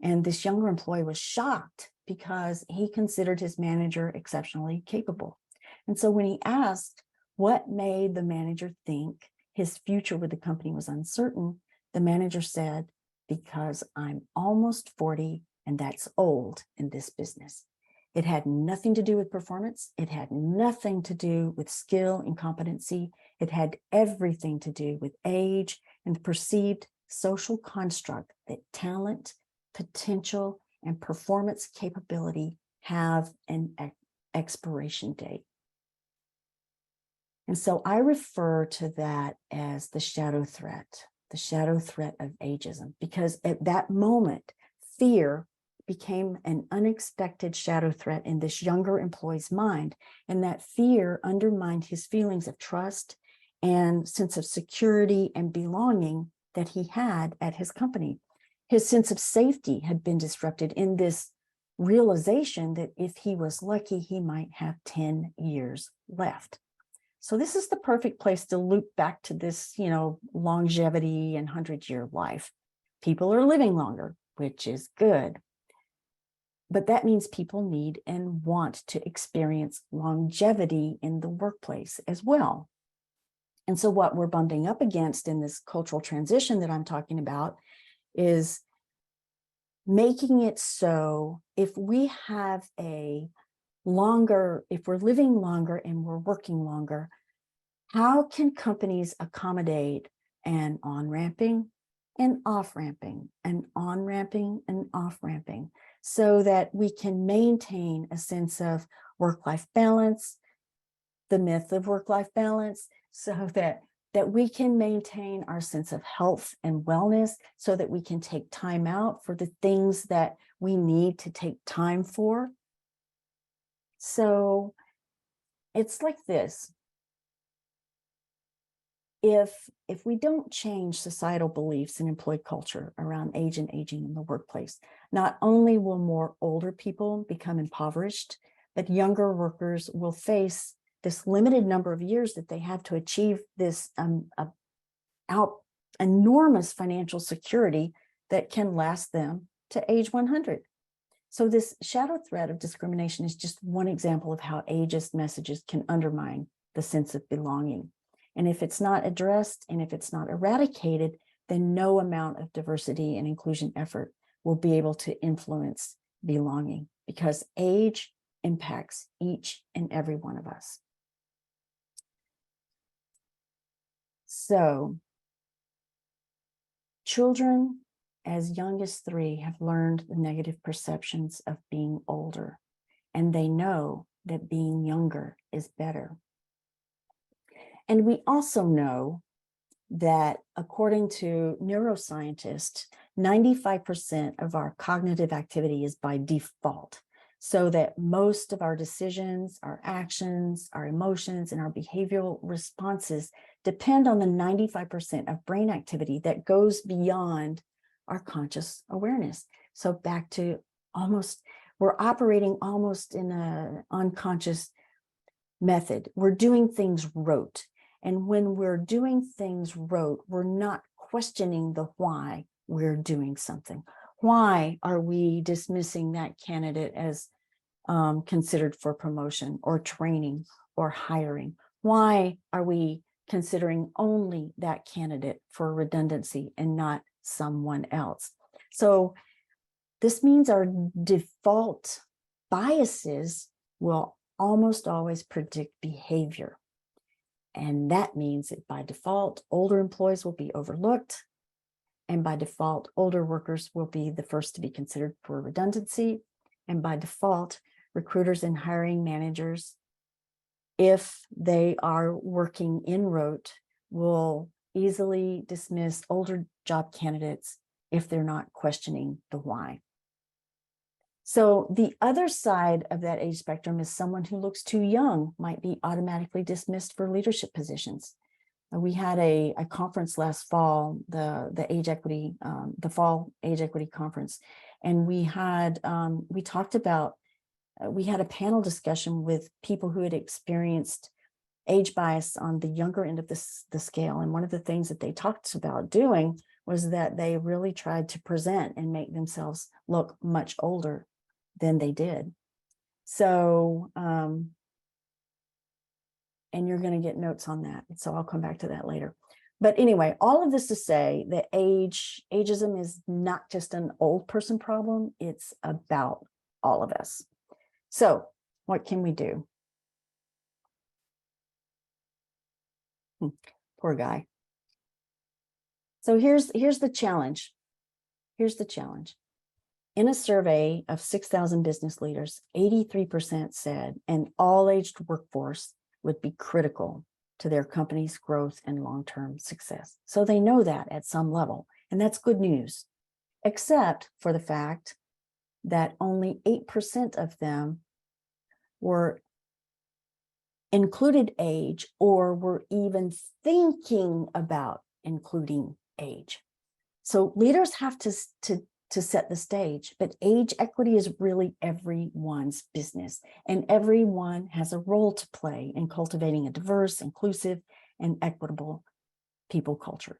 And this younger employee was shocked because he considered his manager exceptionally capable. And so when he asked what made the manager think his future with the company was uncertain, the manager said, "Because I'm almost 40 and that's old in this business." It had nothing to do with performance. It had nothing to do with skill and competency. It had everything to do with age and the perceived social construct that talent, potential, and performance capability have an expiration date. And so I refer to that as the shadow threat of ageism, because at that moment, fear became an unexpected shadow threat in this younger employee's mind. And that fear undermined his feelings of trust and sense of security and belonging that he had at his company. His sense of safety had been disrupted in this realization that if he was lucky, he might have 10 years left. So this is the perfect place to loop back to this, longevity and 100-year life. People are living longer, which is good. But that means people need and want to experience longevity in the workplace as well. And so what we're bumping up against in this cultural transition that I'm talking about is making it so if we have if we're living longer and we're working longer, how can companies accommodate an on-ramping and off-ramping, and on-ramping and off-ramping, so that we can maintain a sense of work-life balance, the myth of work-life balance, so that we can maintain our sense of health and wellness, so that we can take time out for the things that we need to take time for. So it's like this. If we don't change societal beliefs and employee culture around age and aging in the workplace, not only will more older people become impoverished, but younger workers will face this limited number of years that they have to achieve this enormous financial security that can last them to age 100. So this shadow threat of discrimination is just one example of how ageist messages can undermine the sense of belonging. And if it's not addressed and if it's not eradicated, then no amount of diversity and inclusion effort will be able to influence belonging, because age impacts each and every one of us. So children as young as 3 have learned the negative perceptions of being older, and they know that being younger is better. And we also know that, according to neuroscientists, 95% of our cognitive activity is by default, so that most of our decisions, our actions, our emotions, and our behavioral responses depend on the 95% of brain activity that goes beyond our conscious awareness. So back to we're operating almost in an unconscious method. We're doing things rote. And when we're doing things rote, we're not questioning the why. we're doing something? Why are we dismissing that candidate as considered for promotion or training or hiring? Why are we considering only that candidate for redundancy and not someone else? So this means our default biases will almost always predict behavior. And that means that by default, older employees will be overlooked. And by default, older workers will be the first to be considered for redundancy. And by default, recruiters and hiring managers, if they are working in rote, will easily dismiss older job candidates if they're not questioning the why. So the other side of that age spectrum is someone who looks too young might be automatically dismissed for leadership positions. We had a conference last fall, the age equity, the fall age equity conference, and we talked about, we had a panel discussion with people who had experienced age bias on the younger end of the scale. And one of the things that they talked about doing was that they really tried to present and make themselves look much older than they did. So, and you're going to get notes on that. So I'll come back to that later. But anyway, all of this to say that ageism is not just an old person problem. It's about all of us. So what can we do? Poor guy. So here's the challenge. Here's the challenge. In a survey of 6,000 business leaders, 83% said an all-aged workforce would be critical to their company's growth and long-term success. So they know that at some level, and that's good news, except for the fact that only 8% of them were included age or were even thinking about including age. So leaders have to set the stage, but age equity is really everyone's business, and everyone has a role to play in cultivating a diverse, inclusive, and equitable people culture.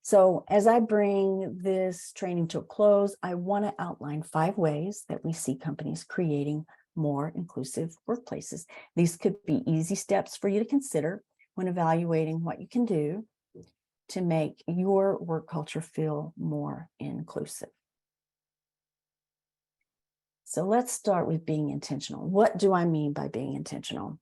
So as I bring this training to a close, I want to outline 5 ways that we see companies creating more inclusive workplaces. These could be easy steps for you to consider when evaluating what you can do to make your work culture feel more inclusive. So let's start with being intentional. What do I mean by being intentional?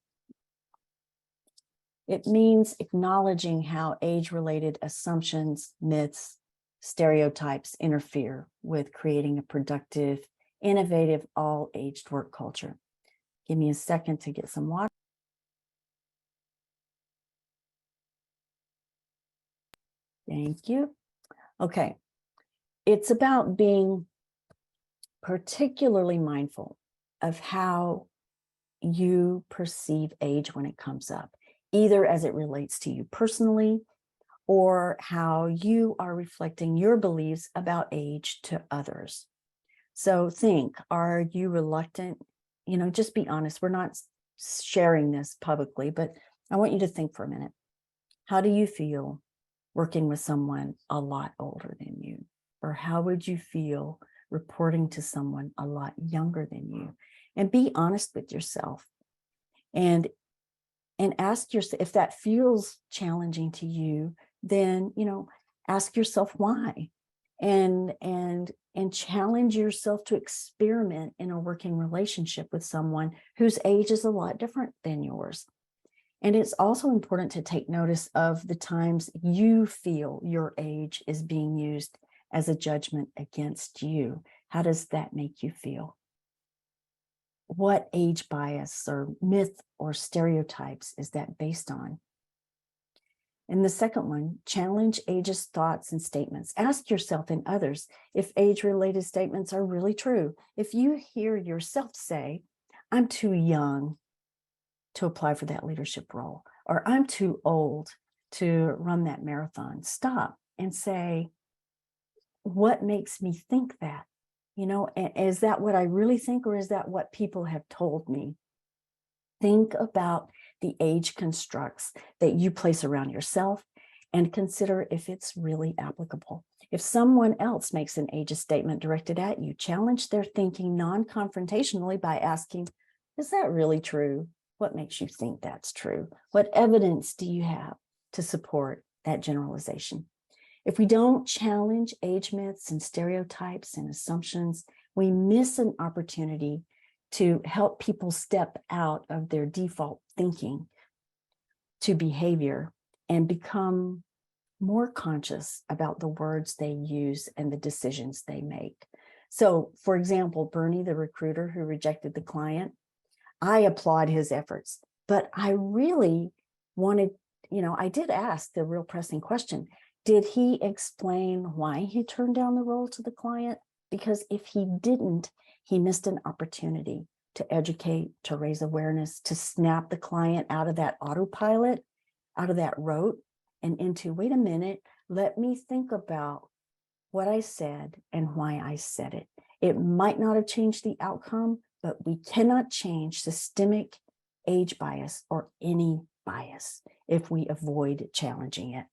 It means acknowledging how age-related assumptions, myths, stereotypes interfere with creating a productive, innovative, all-aged work culture. Give me a second to get some water. Thank you. Okay. It's about being particularly mindful of how you perceive age when it comes up, either as it relates to you personally or how you are reflecting your beliefs about age to others. So think, are you reluctant? You know, just be honest. We're not sharing this publicly, but I want you to think for a minute. How do you feel working with someone a lot older than you? Or how would you feel reporting to someone a lot younger than you? And be honest with yourself and ask yourself, if that feels challenging to you, then, you know, ask yourself why, and challenge yourself to experiment in a working relationship with someone whose age is a lot different than yours. And it's also important to take notice of the times you feel your age is being used as a judgment against you. How does that make you feel? What age bias or myth or stereotypes is that based on? And the second one, challenge ageist thoughts and statements. Ask yourself and others if age-related statements are really true. If you hear yourself say, I'm too young to apply for that leadership role, or I'm too old to run that marathon, stop and say, what makes me think that? You know, is that what I really think, or is that what people have told me? Think about the age constructs that you place around yourself and consider if it's really applicable. If someone else makes an ageist statement directed at you, challenge their thinking non-confrontationally by asking, is that really true? What makes you think that's true? What evidence do you have to support that generalization? If we don't challenge age myths and stereotypes and assumptions, we miss an opportunity to help people step out of their default thinking to behavior and become more conscious about the words they use and the decisions they make. So, for example, Bernie, the recruiter who rejected the client, I applaud his efforts, but I really wanted, I did ask the real pressing question. Did he explain why he turned down the role to the client? Because if he didn't, he missed an opportunity to educate, to raise awareness, to snap the client out of that autopilot, out of that rote, and into, wait a minute, let me think about what I said and why I said it. It might not have changed the outcome, but we cannot change systemic age bias or any bias if we avoid challenging it.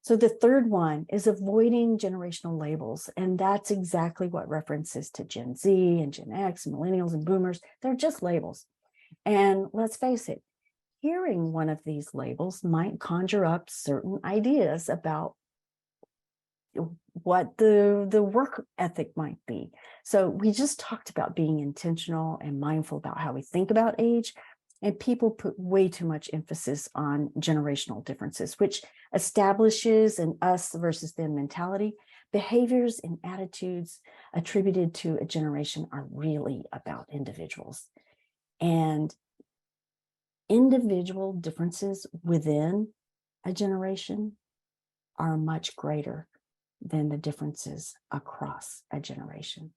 So the third one is avoiding generational labels. And that's exactly what references to Gen Z and Gen X and millennials and boomers. They're just labels. And let's face it, hearing one of these labels might conjure up certain ideas about what the work ethic might be. So we just talked about being intentional and mindful about how we think about age, and people put way too much emphasis on generational differences, which establishes an us versus them mentality. Behaviors and attitudes attributed to a generation are really about individuals. And individual differences within a generation are much greater than the differences across a generation.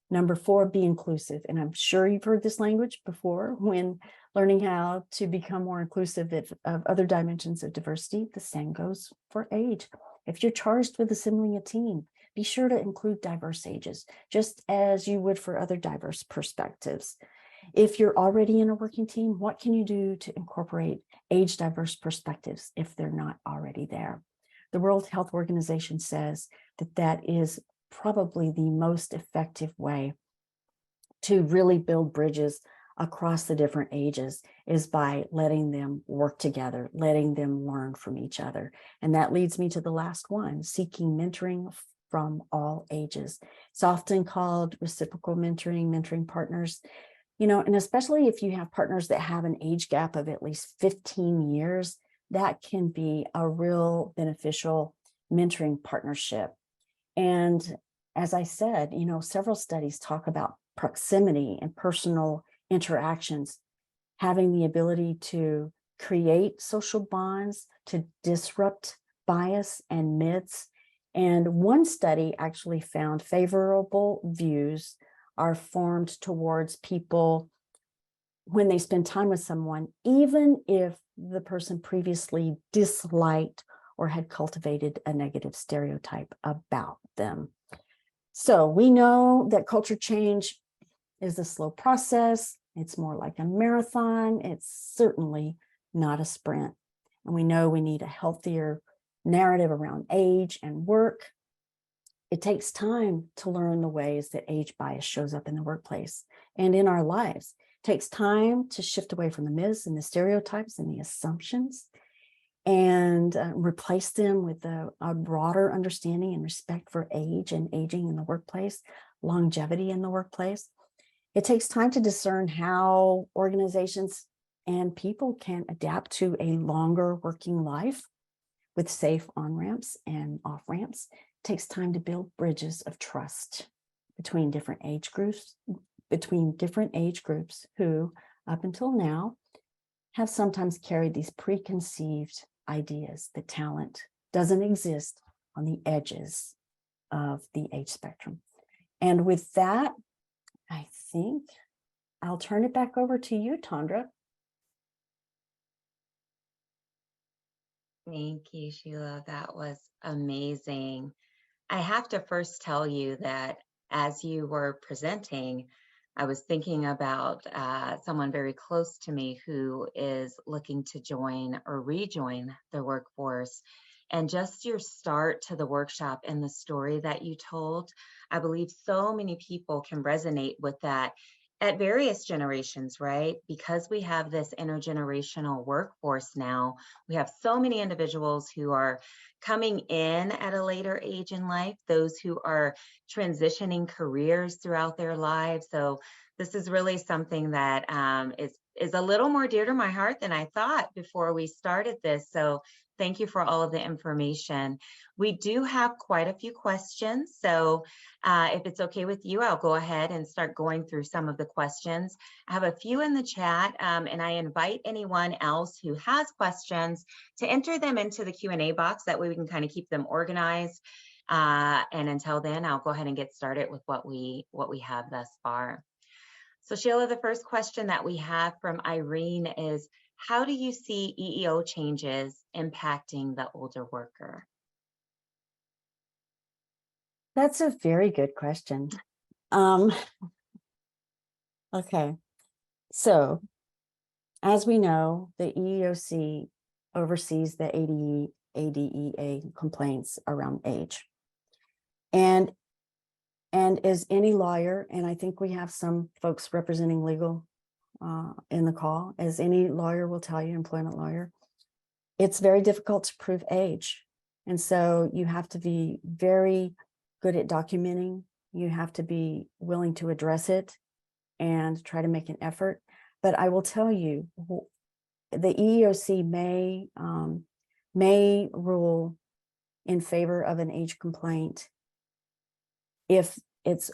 Number 4, be inclusive. And I'm sure you've heard this language before when learning how to become more inclusive of other dimensions of diversity. The same goes for age. If you're charged with assembling a team, be sure to include diverse ages, just as you would for other diverse perspectives. If you're already in a working team, what can you do to incorporate age diverse perspectives if they're not already there? The World Health Organization says that is probably the most effective way to really build bridges across the different ages is by letting them work together, letting them learn from each other. And that leads me to the last one, seeking mentoring from all ages. It's often called reciprocal mentoring, mentoring partners. And especially if you have partners that have an age gap of at least 15 years, that can be a real beneficial mentoring partnership. And as I said, several studies talk about proximity and personal interactions, having the ability to create social bonds, to disrupt bias and myths. And one study actually found favorable views are formed towards people when they spend time with someone, even if the person previously disliked or had cultivated a negative stereotype about them. So we know that culture change is a slow process. It's more like a marathon. It's certainly not a sprint. And we know we need a healthier narrative around age and work. It takes time to learn the ways that age bias shows up in the workplace and in our lives. It takes time to shift away from the myths and the stereotypes and the assumptions and replace them with a broader understanding and respect for age and aging in the workplace, longevity in the workplace. It takes time to discern how organizations and people can adapt to a longer working life with safe on-ramps and off-ramps. It takes time to build bridges of trust between different age groups, who, up until now, have sometimes carried these preconceived ideas that talent doesn't exist on the edges of the age spectrum. And with that, I think I'll turn it back over to you, Tondra. Thank you, Sheila. That was amazing. I have to first tell you that as you were presenting, I was thinking about someone very close to me who is looking to join or rejoin the workforce. And just your start to the workshop and the story that you told, I believe so many people can resonate with that at various generations, right? Because we have this intergenerational workforce now, we have so many individuals who are coming in at a later age in life, those who are transitioning careers throughout their lives. So this is really something that is a little more dear to my heart than I thought before we started this. So thank you for all of the information. We do have quite a few questions. So if it's okay with you, I'll go ahead and start going through some of the questions. I have a few in the chat, and I invite anyone else who has questions to enter them into the Q&A box. That way we can kind of keep them organized. And until then, I'll go ahead and get started with what we have thus far. So Sheila, the first question that we have from Irene is, how do you see EEO changes impacting the older worker? That's a very good question. Okay, so as we know, the EEOC oversees the ADEA complaints around age. And as any lawyer, and I think we have some folks representing legal in the call, as any lawyer will tell you, employment lawyer, it's very difficult to prove age. And so you have to be very good at documenting. You have to be willing to address it and try to make an effort. But I will tell you, the EEOC may rule in favor of an age complaint if it's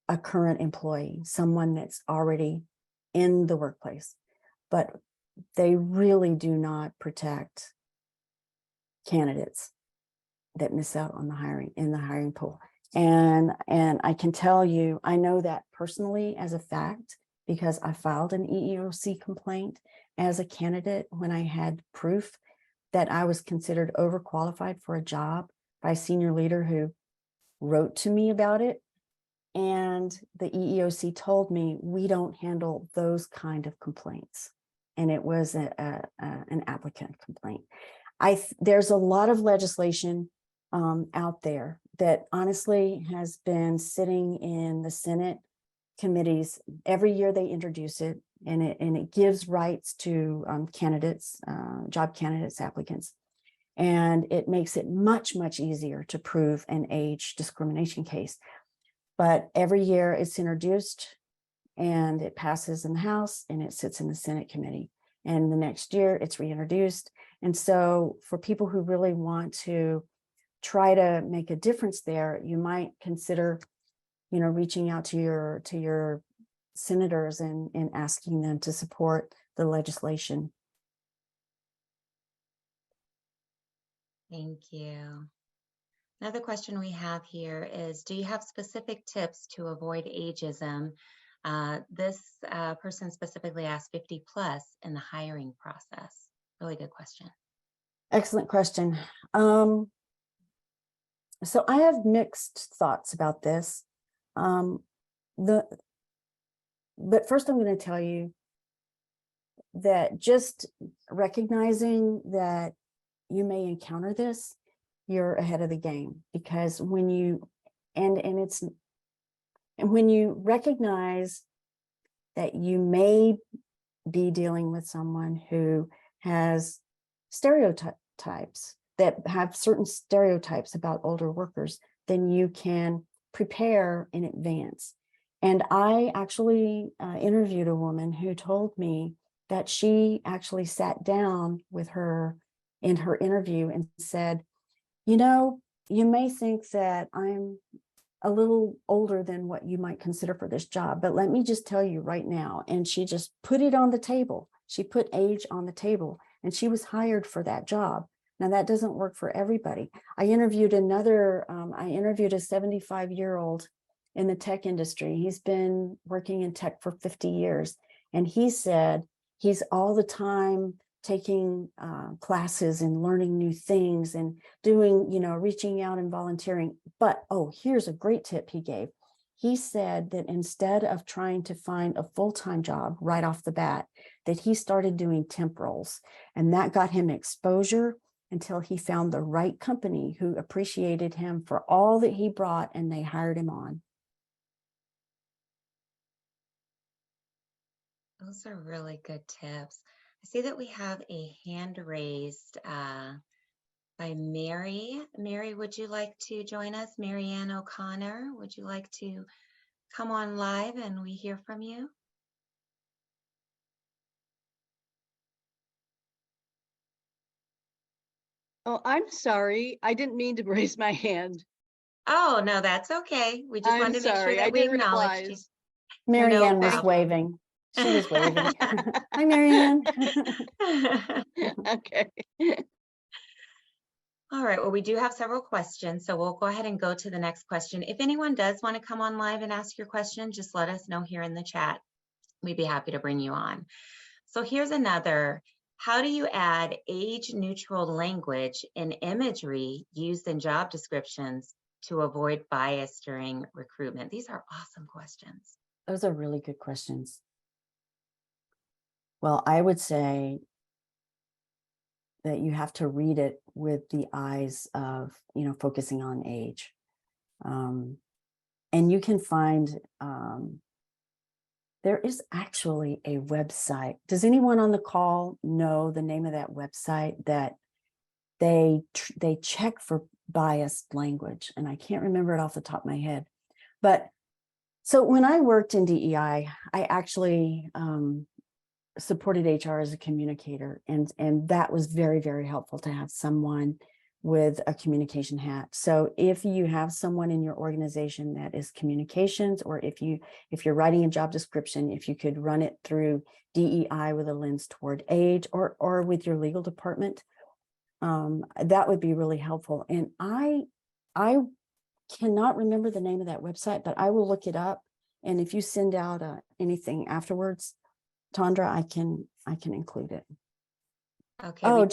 a current employee, someone that's already in the workplace. But they really do not protect candidates that miss out on the hiring pool. And I can tell you, I know that personally as a fact, because I filed an EEOC complaint as a candidate when I had proof that I was considered overqualified for a job by a senior leader who wrote to me about it. And the EEOC told me, we don't handle those kind of complaints. And it was an applicant complaint. There's a lot of legislation out there that honestly has been sitting in the Senate committees. Every year they introduce it, and it gives rights to candidates, job candidates, applicants. And it makes it much, much easier to prove an age discrimination case. But every year it's introduced and it passes in the House and it sits in the Senate committee. And the next year it's reintroduced. And so for people who really want to try to make a difference there, you might consider, reaching out to your senators and asking them to support the legislation. Thank you. Another question we have here is, do you have specific tips to avoid ageism? This person specifically asked 50 plus in the hiring process. Really good question. Excellent question. So I have mixed thoughts about this. But first I'm going to tell you that just recognizing that you may encounter this, you're ahead of the game, because when you when you recognize that you may be dealing with someone who has stereotypes that have certain stereotypes about older workers, then you can prepare in advance. And I actually interviewed a woman who told me that she actually sat down with her in her interview and said, you may think that I'm a little older than what you might consider for this job, but let me just tell you right now. And she just put it on the table. She put age on the table, and she was hired for that job. Now, that doesn't work for everybody. I interviewed a 75-year-old in the tech industry. He's been working in tech for 50 years. And he said he's all the time taking classes and learning new things and doing, reaching out and volunteering. But, here's a great tip he gave. he said that instead of trying to find a full-time job right off the bat, that he started doing temp roles, and that got him exposure until he found the right company who appreciated him for all that he brought, and they hired him on. Those are really good tips. I see that we have a hand raised by Mary. Mary, would you like to join us? Marianne O'Connor, would you like to come on live and we hear from you? Oh, I'm sorry. I didn't mean to raise my hand. Oh, no, that's okay. We just I'm wanted to make sure sorry. I that we didn't acknowledged you. realize. Marianne was problem. waving. She was waving. Hi, Marianne. Okay. All right, well, we do have several questions, so we'll go ahead and go to the next question. If anyone does want to come on live and ask your question, just let us know here in the chat. We'd be happy to bring you on. So here's another. How do you add age-neutral language and imagery used in job descriptions to avoid bias during recruitment? These are awesome questions. Those are really good questions. Well, I would say that you have to read it with the eyes of, focusing on age. And you can find, there is actually a website. Does anyone on the call know the name of that website that they check for biased language? And I can't remember it off the top of my head. But so when I worked in DEI, I actually supported HR as a communicator, and that was very, very helpful to have someone with a communication hat. So if you have someone in your organization that is communications, or if you're writing a job description, if you could run it through DEI with a lens toward age, or with your legal department, that would be really helpful. And I cannot remember the name of that website, but I will look it up. And if you send out anything afterwards, Tondra, I can include it. Okay. Oh,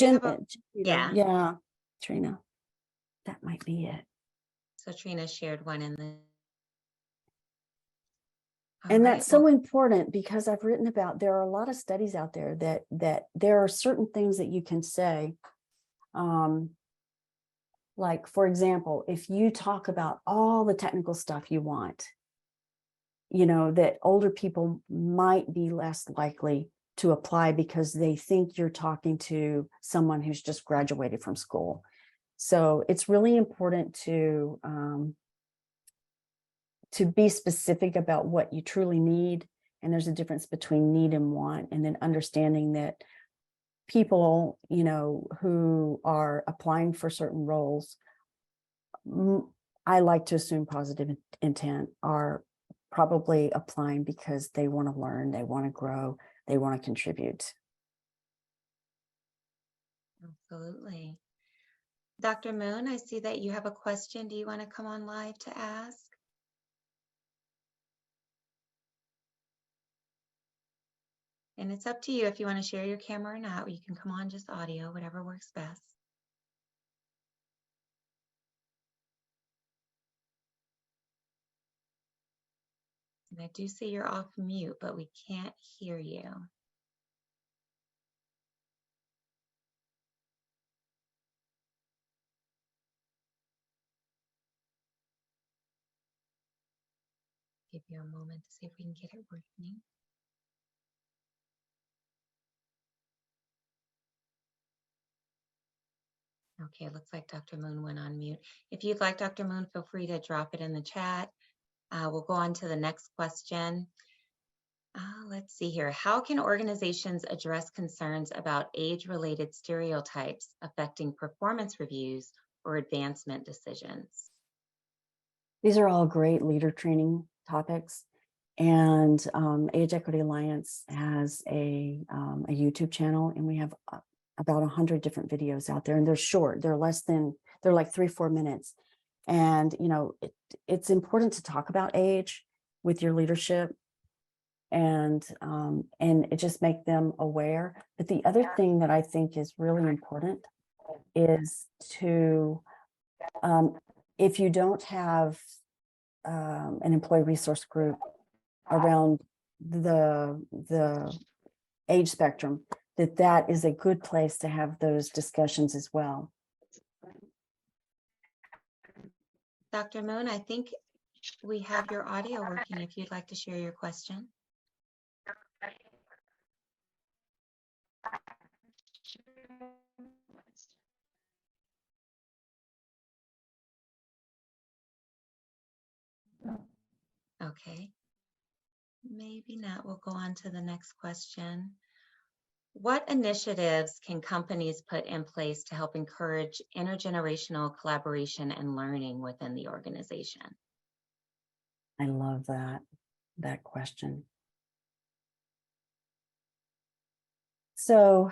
yeah. Yeah, Trina, that might be it. So Trina shared one in the. And that's so important, because I've written about, there are a lot of studies out there that there are certain things that you can say. Like, for example, if you talk about all the technical stuff you want, that older people might be less likely to apply because they think you're talking to someone who's just graduated from school. So it's really important to be specific about what you truly need. And there's a difference between need and want, and then understanding that people, who are applying for certain roles, I like to assume positive intent, are probably applying because they want to learn, they want to grow, they want to contribute. Absolutely. Dr. Moon, I see that you have a question. Do you want to come on live to ask? And it's up to you if you want to share your camera or not, or you can come on just audio, whatever works best. And I do see you're off mute, but we can't hear you. Give you a moment to see if we can get it working. Okay, it looks like Dr. Moon went on mute. If you'd like, Dr. Moon, feel free to drop it in the chat. We'll go on to the next question. Let's see here. How can organizations address concerns about age-related stereotypes affecting performance reviews or advancement decisions? These are all great leader training topics. And Age Equity Alliance has a YouTube channel, and we have about 100 different videos out there, and they're short. They're like 3-4 minutes. And, it's important to talk about age with your leadership, and it just make them aware. But the other thing that I think is really important is to, if you don't have an employee resource group around the age spectrum, that is a good place to have those discussions as well. Dr. Moon, I think we have your audio working if you'd like to share your question. Okay, maybe not. We'll go on to the next question. What initiatives can companies put in place to help encourage intergenerational collaboration and learning within the organization? I love that question. So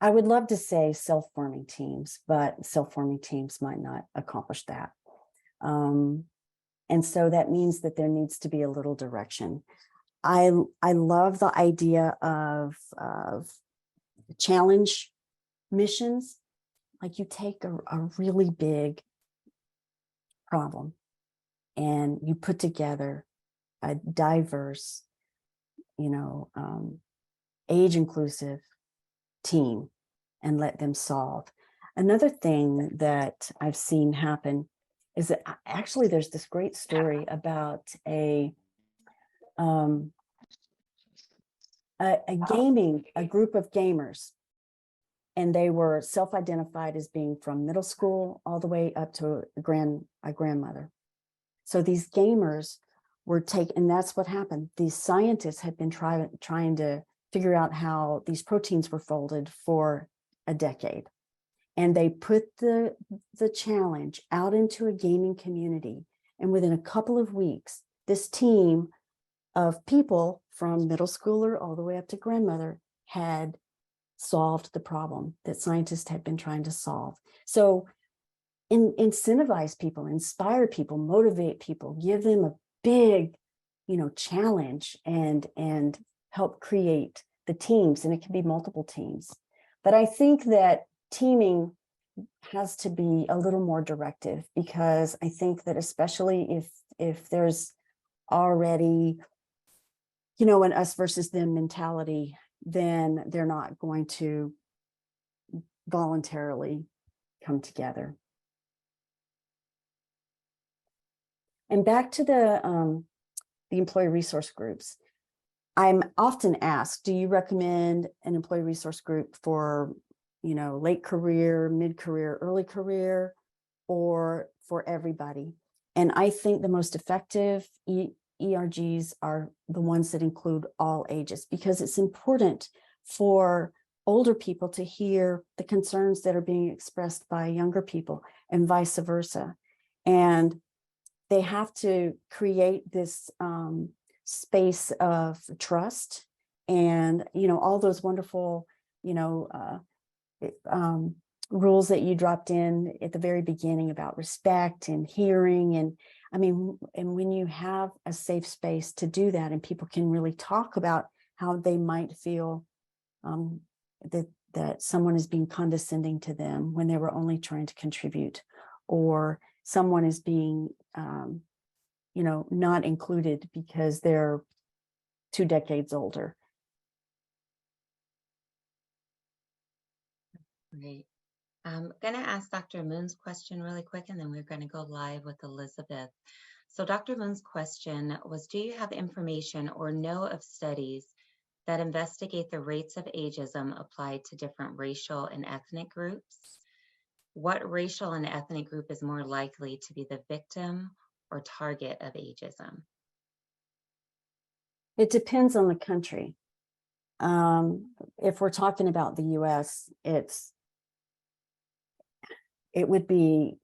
I would love to say self-forming teams, but self-forming teams might not accomplish that. And so that means that there needs to be a little direction. I love the idea of challenge missions. Like you take a really big problem and you put together a diverse, age inclusive team and let them solve. Another thing that I've seen happen is that actually there's this great story about a group of gamers, and they were self-identified as being from middle school all the way up to a grandmother. So these gamers were taken, and that's what happened. These scientists had been trying to figure out how these proteins were folded for a decade. And they put the challenge out into a gaming community. And within a couple of weeks, this team of people from middle schooler all the way up to grandmother had solved the problem that scientists had been trying to solve. So incentivize people, inspire people, motivate people, give them a big, challenge and help create the teams. And it can be multiple teams. But I think that teaming has to be a little more directive, because I think that especially if there's already, an us versus them mentality, then they're not going to voluntarily come together. And back to the employee resource groups. I'm often asked, do you recommend an employee resource group for, late career, mid-career, early career, or for everybody? And I think the most effective ERGs are the ones that include all ages, because it's important for older people to hear the concerns that are being expressed by younger people and vice versa. And they have to create this space of trust and, all those wonderful, rules that you dropped in at the very beginning about respect and hearing. And and when you have a safe space to do that, and people can really talk about how they might feel that someone is being condescending to them when they were only trying to contribute, or someone is being, not included because they're 2 decades older. Great. I'm going to ask Dr. Moon's question really quick, and then we're going to go live with Elizabeth. So Dr. Moon's question was, do you have information or know of studies that investigate the rates of ageism applied to different racial and ethnic groups? What racial and ethnic group is more likely to be the victim or target of ageism? It depends on the country. If we're talking about the US, it would be,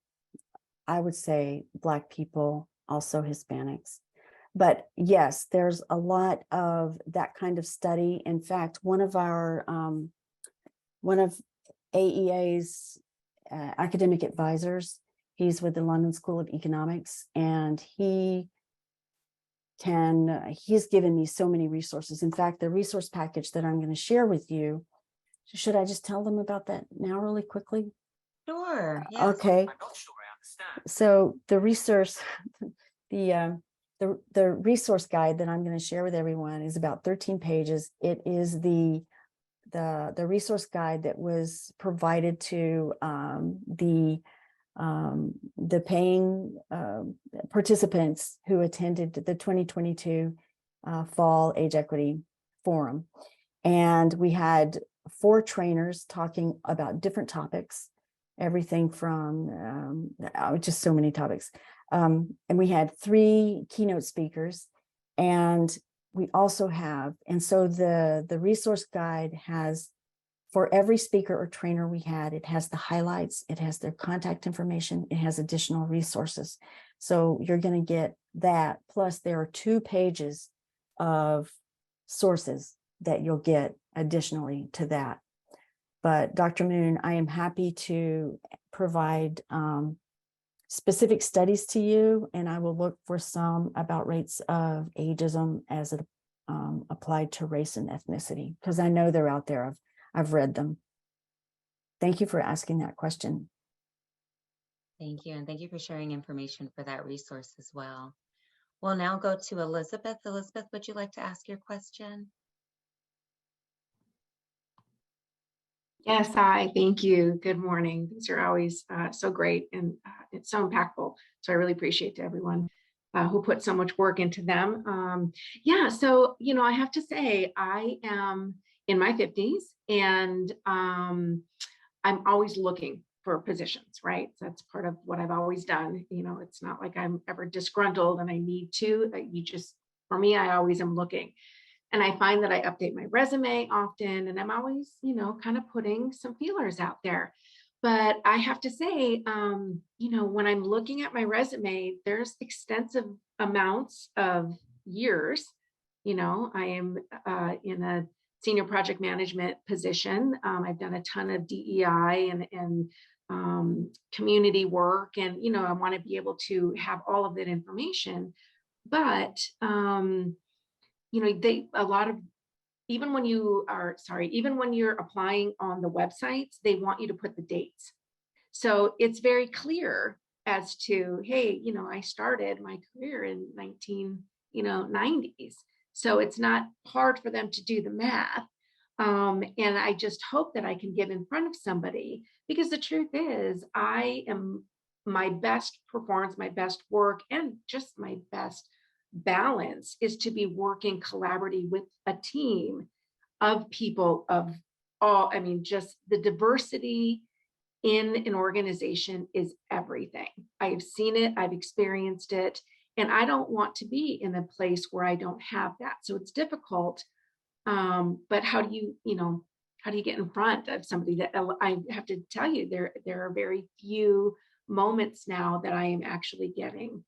I would say, Black people, also Hispanics. But yes, there's a lot of that kind of study. In fact, one of AEA's academic advisors, he's with the London School of Economics, and he's given me so many resources. In fact, the resource package that I'm going to share with you, should I just tell them about that now really quickly? Sure. Yes. Okay. So the resource, the resource guide that I'm going to share with everyone is about 13 pages. It is the resource guide that was provided to the paying participants who attended the 2022 Fall Age Equity Forum. And we had 4 trainers talking about different topics, everything from just so many topics. And we had 3 keynote speakers, and we also have, and so the resource guide has, for every speaker or trainer we had, it has the highlights, it has their contact information, it has additional resources. So you're going to get that, plus there are 2 pages of sources that you'll get additionally to that. But Dr. Moon, I am happy to provide specific studies to you, and I will look for some about rates of ageism as it applied to race and ethnicity, because I know they're out there. I've read them. Thank you for asking that question. Thank you. And thank you for sharing information for that resource as well. We'll now go to Elizabeth. Elizabeth, would you like to ask your question? Yes, hi, thank you. Good morning. These are always so great, and it's so impactful. So I really appreciate to everyone who put so much work into them. Yeah, so, I have to say, I am in my 50s, and I'm always looking for positions, right? So that's part of what I've always done. It's not like I'm ever disgruntled and I need to. For me, I always am looking. And I find that I update my resume often, and I'm always, kind of putting some feelers out there. But I have to say, when I'm looking at my resume, there's extensive amounts of years. I am in a senior project management position. I've done a ton of DEI and community work, and I want to be able to have all of that information. But even when you're applying on the websites, they want you to put the dates. So it's very clear as to, hey, I started my career in 1990s. So it's not hard for them to do the math. And I just hope that I can get in front of somebody, because the truth is, I am my best performance, my best work, and just my best balance is to be working collaboratively with a team of people of all, just the diversity in an organization is everything. I've seen it, I've experienced it, and I don't want to be in a place where I don't have that. So it's difficult. But how do you get in front of somebody? That I have to tell you, there are very few moments now that I am actually getting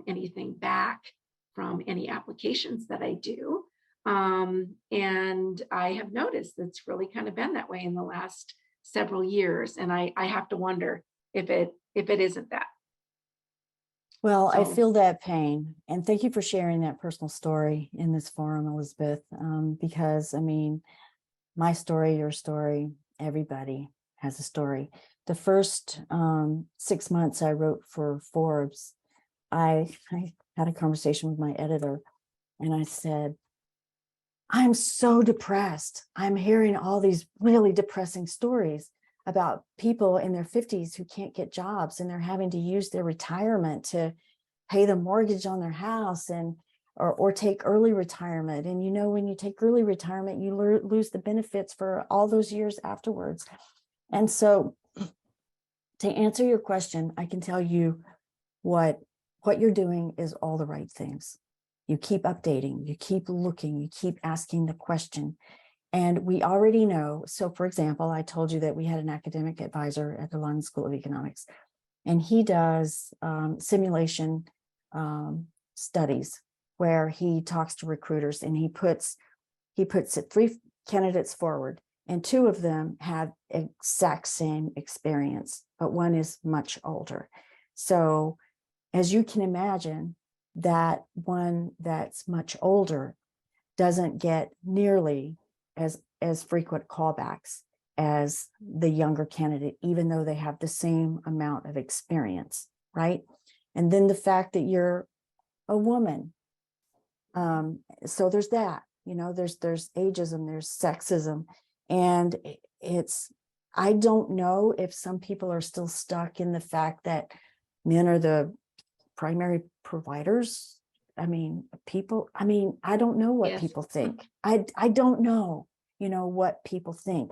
anything back from any applications that I do. And I have noticed it's really kind of been that way in the last several years. And I have to wonder if it isn't that. Well, I feel that pain. And thank you for sharing that personal story in this forum, Elizabeth, because my story, your story, everybody has a story. The first 6 months I wrote for Forbes, I had a conversation with my editor, and I said, I'm so depressed. I'm hearing all these really depressing stories about people in their 50s who can't get jobs, and they're having to use their retirement to pay the mortgage on their house or take early retirement. And when you take early retirement, you lose the benefits for all those years afterwards. And so to answer your question, I can tell you what you're doing is all the right things. You keep updating, you keep looking, you keep asking the question. And we already know. So for example, I told you that we had an academic advisor at the London School of Economics, and he does simulation studies where he talks to recruiters, and he puts 3 candidates forward, and 2 of them have exact same experience, but one is much older. So as you can imagine, that one that's much older doesn't get nearly as frequent callbacks as the younger candidate, even though they have the same amount of experience, right? And then the fact that you're a woman. So there's that, there's ageism, there's sexism, and I don't know if some people are still stuck in the fact that men are the primary providers. I don't know what Yes. people think. I don't know, what people think,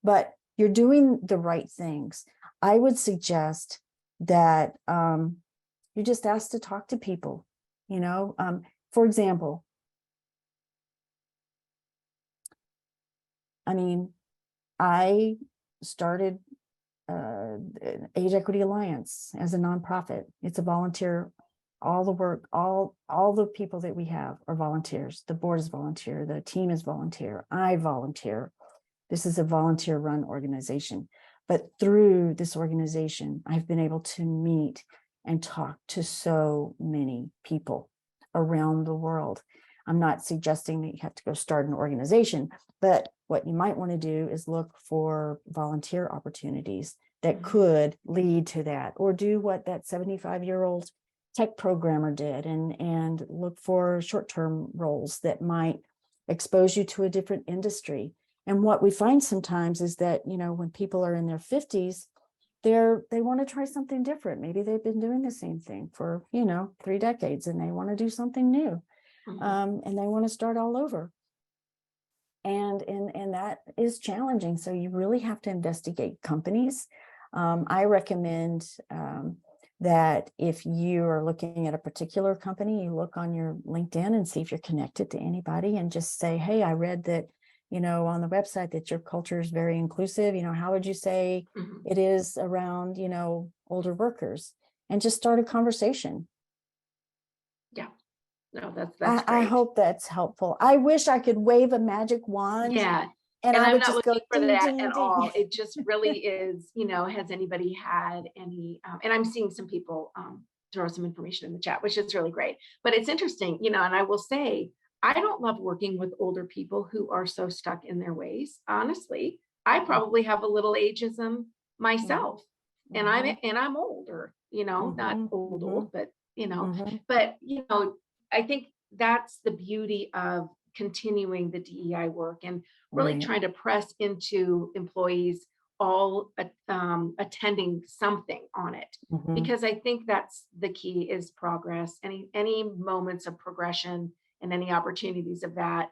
but you're doing the right things. I would suggest that you're just asked to talk to people, for example, I started Age Equity Alliance as a nonprofit. It's a volunteer. All the work, all the people that we have are volunteers. The board is volunteer. The team is volunteer. I volunteer. This is a volunteer-run organization. But through this organization, I've been able to meet and talk to so many people around the world. I'm not suggesting that you have to go start an organization, but what you might want to do is look for volunteer opportunities that could lead to that, or do what that 75-year-old tech programmer did and look for short-term roles that might expose you to a different industry. And what we find sometimes is that, when people are in their 50s, they want to try something different. Maybe they've been doing the same thing for, 3 decades, and they want to do something new. And they want to start all over. And that is challenging. So you really have to investigate companies. I recommend that if you are looking at a particular company, you look on your LinkedIn and see if you're connected to anybody, and just say, hey, I read that, on the website that your culture is very inclusive. How would you say it is around, older workers? And just start a conversation. Yeah. No, that's I great. hope that's helpful. I wish I could wave a magic wand. Yeah. And I'm I would not just go looking for ding, that ding, at ding. all. It just really is, has anybody had any, and I'm seeing some people throw some information in the chat, which is really great. But it's interesting, and I will say, I don't love working with older people who are so stuck in their ways. Honestly, I probably have a little ageism myself, and I'm older, not old, but but I think that's the beauty of continuing the DEI work and really trying to press into employees all attending something on it, because I think that's the key is progress. Any moments of progression and any opportunities of that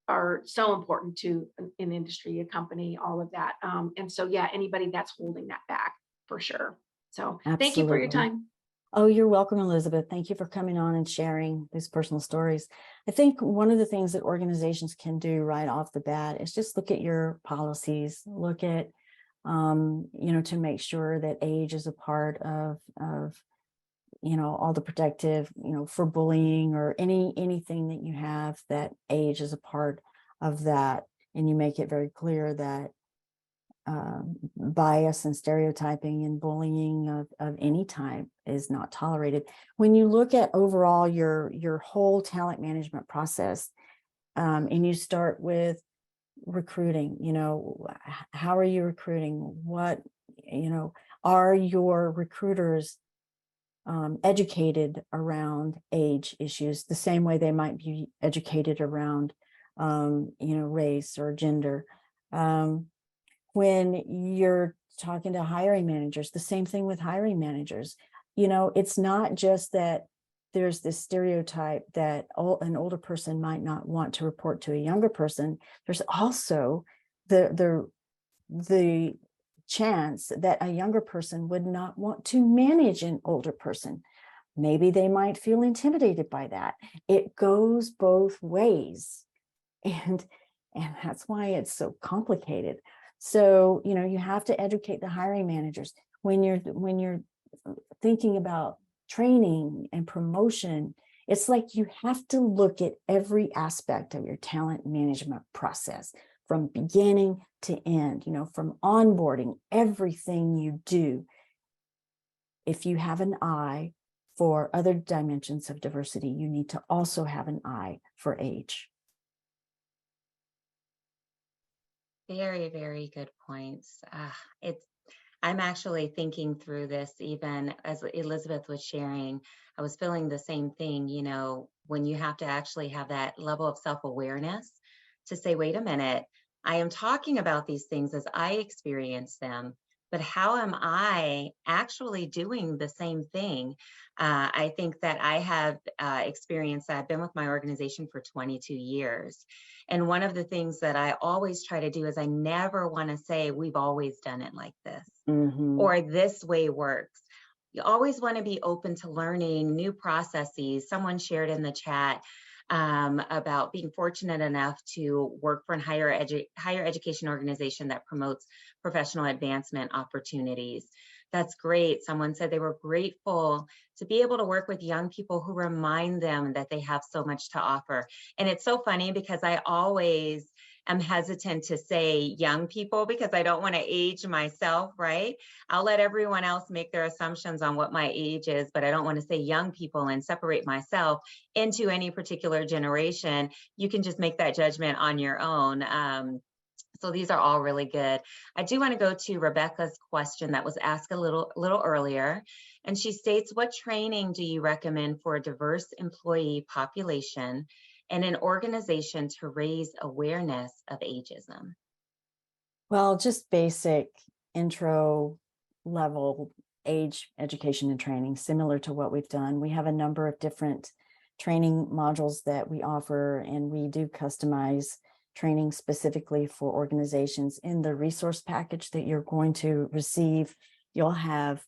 are so important to an industry, a company, all of that. And so, yeah, anybody that's holding that back, for sure. So thank you for your time. Oh, you're welcome, Elizabeth. Thank you for coming on and sharing these personal stories. I think one of the things that organizations can do right off the bat is just look at your policies, look at, to make sure that age is a part of all the protective, for bullying or anything that you have, that age is a part of that. And you make it very clear that bias and stereotyping and bullying of any type is not tolerated. When you look at overall your whole talent management process, and you start with recruiting, how are you recruiting? What, are your recruiters educated around age issues the same way they might be educated around, race or gender? When you're talking to hiring managers, the same thing with hiring managers. It's not just that there's this stereotype that an older person might not want to report to a younger person. There's also the chance that a younger person would not want to manage an older person. Maybe they might feel intimidated by that. It goes both ways. And that's why it's so complicated. So, you have to educate the hiring managers when you're thinking about training and promotion. It's like you have to look at every aspect of your talent management process from beginning to end, from onboarding, everything you do. If you have an eye for other dimensions of diversity, you need to also have an eye for age. Very, very good points. I'm actually thinking through this even as Elizabeth was sharing. I was feeling the same thing, when you have to actually have that level of self-awareness to say, wait a minute, I am talking about these things as I experience them, but how am I actually doing the same thing? I think that I have experienced that. I've been with my organization for 22 years. And one of the things that I always try to do is I never want to say, we've always done it like this, or this way works. You always want to be open to learning new processes. Someone shared in the chat about being fortunate enough to work for a higher education organization that promotes professional advancement opportunities. That's great. Someone said they were grateful to be able to work with young people who remind them that they have so much to offer. And it's so funny because I always am hesitant to say young people because I don't want to age myself, right? I'll let everyone else make their assumptions on what my age is, but I don't want to say young people and separate myself into any particular generation. You can just make that judgment on your own. So these are all really good. I do want to go to Rebecca's question that was asked a little earlier. And she states, what training do you recommend for a diverse employee population and an organization to raise awareness of ageism? Well, just basic intro level age education and training, similar to what we've done. We have a number of different training modules that we offer, and we do customize training specifically for organizations. In the resource package that you're going to receive, you'll have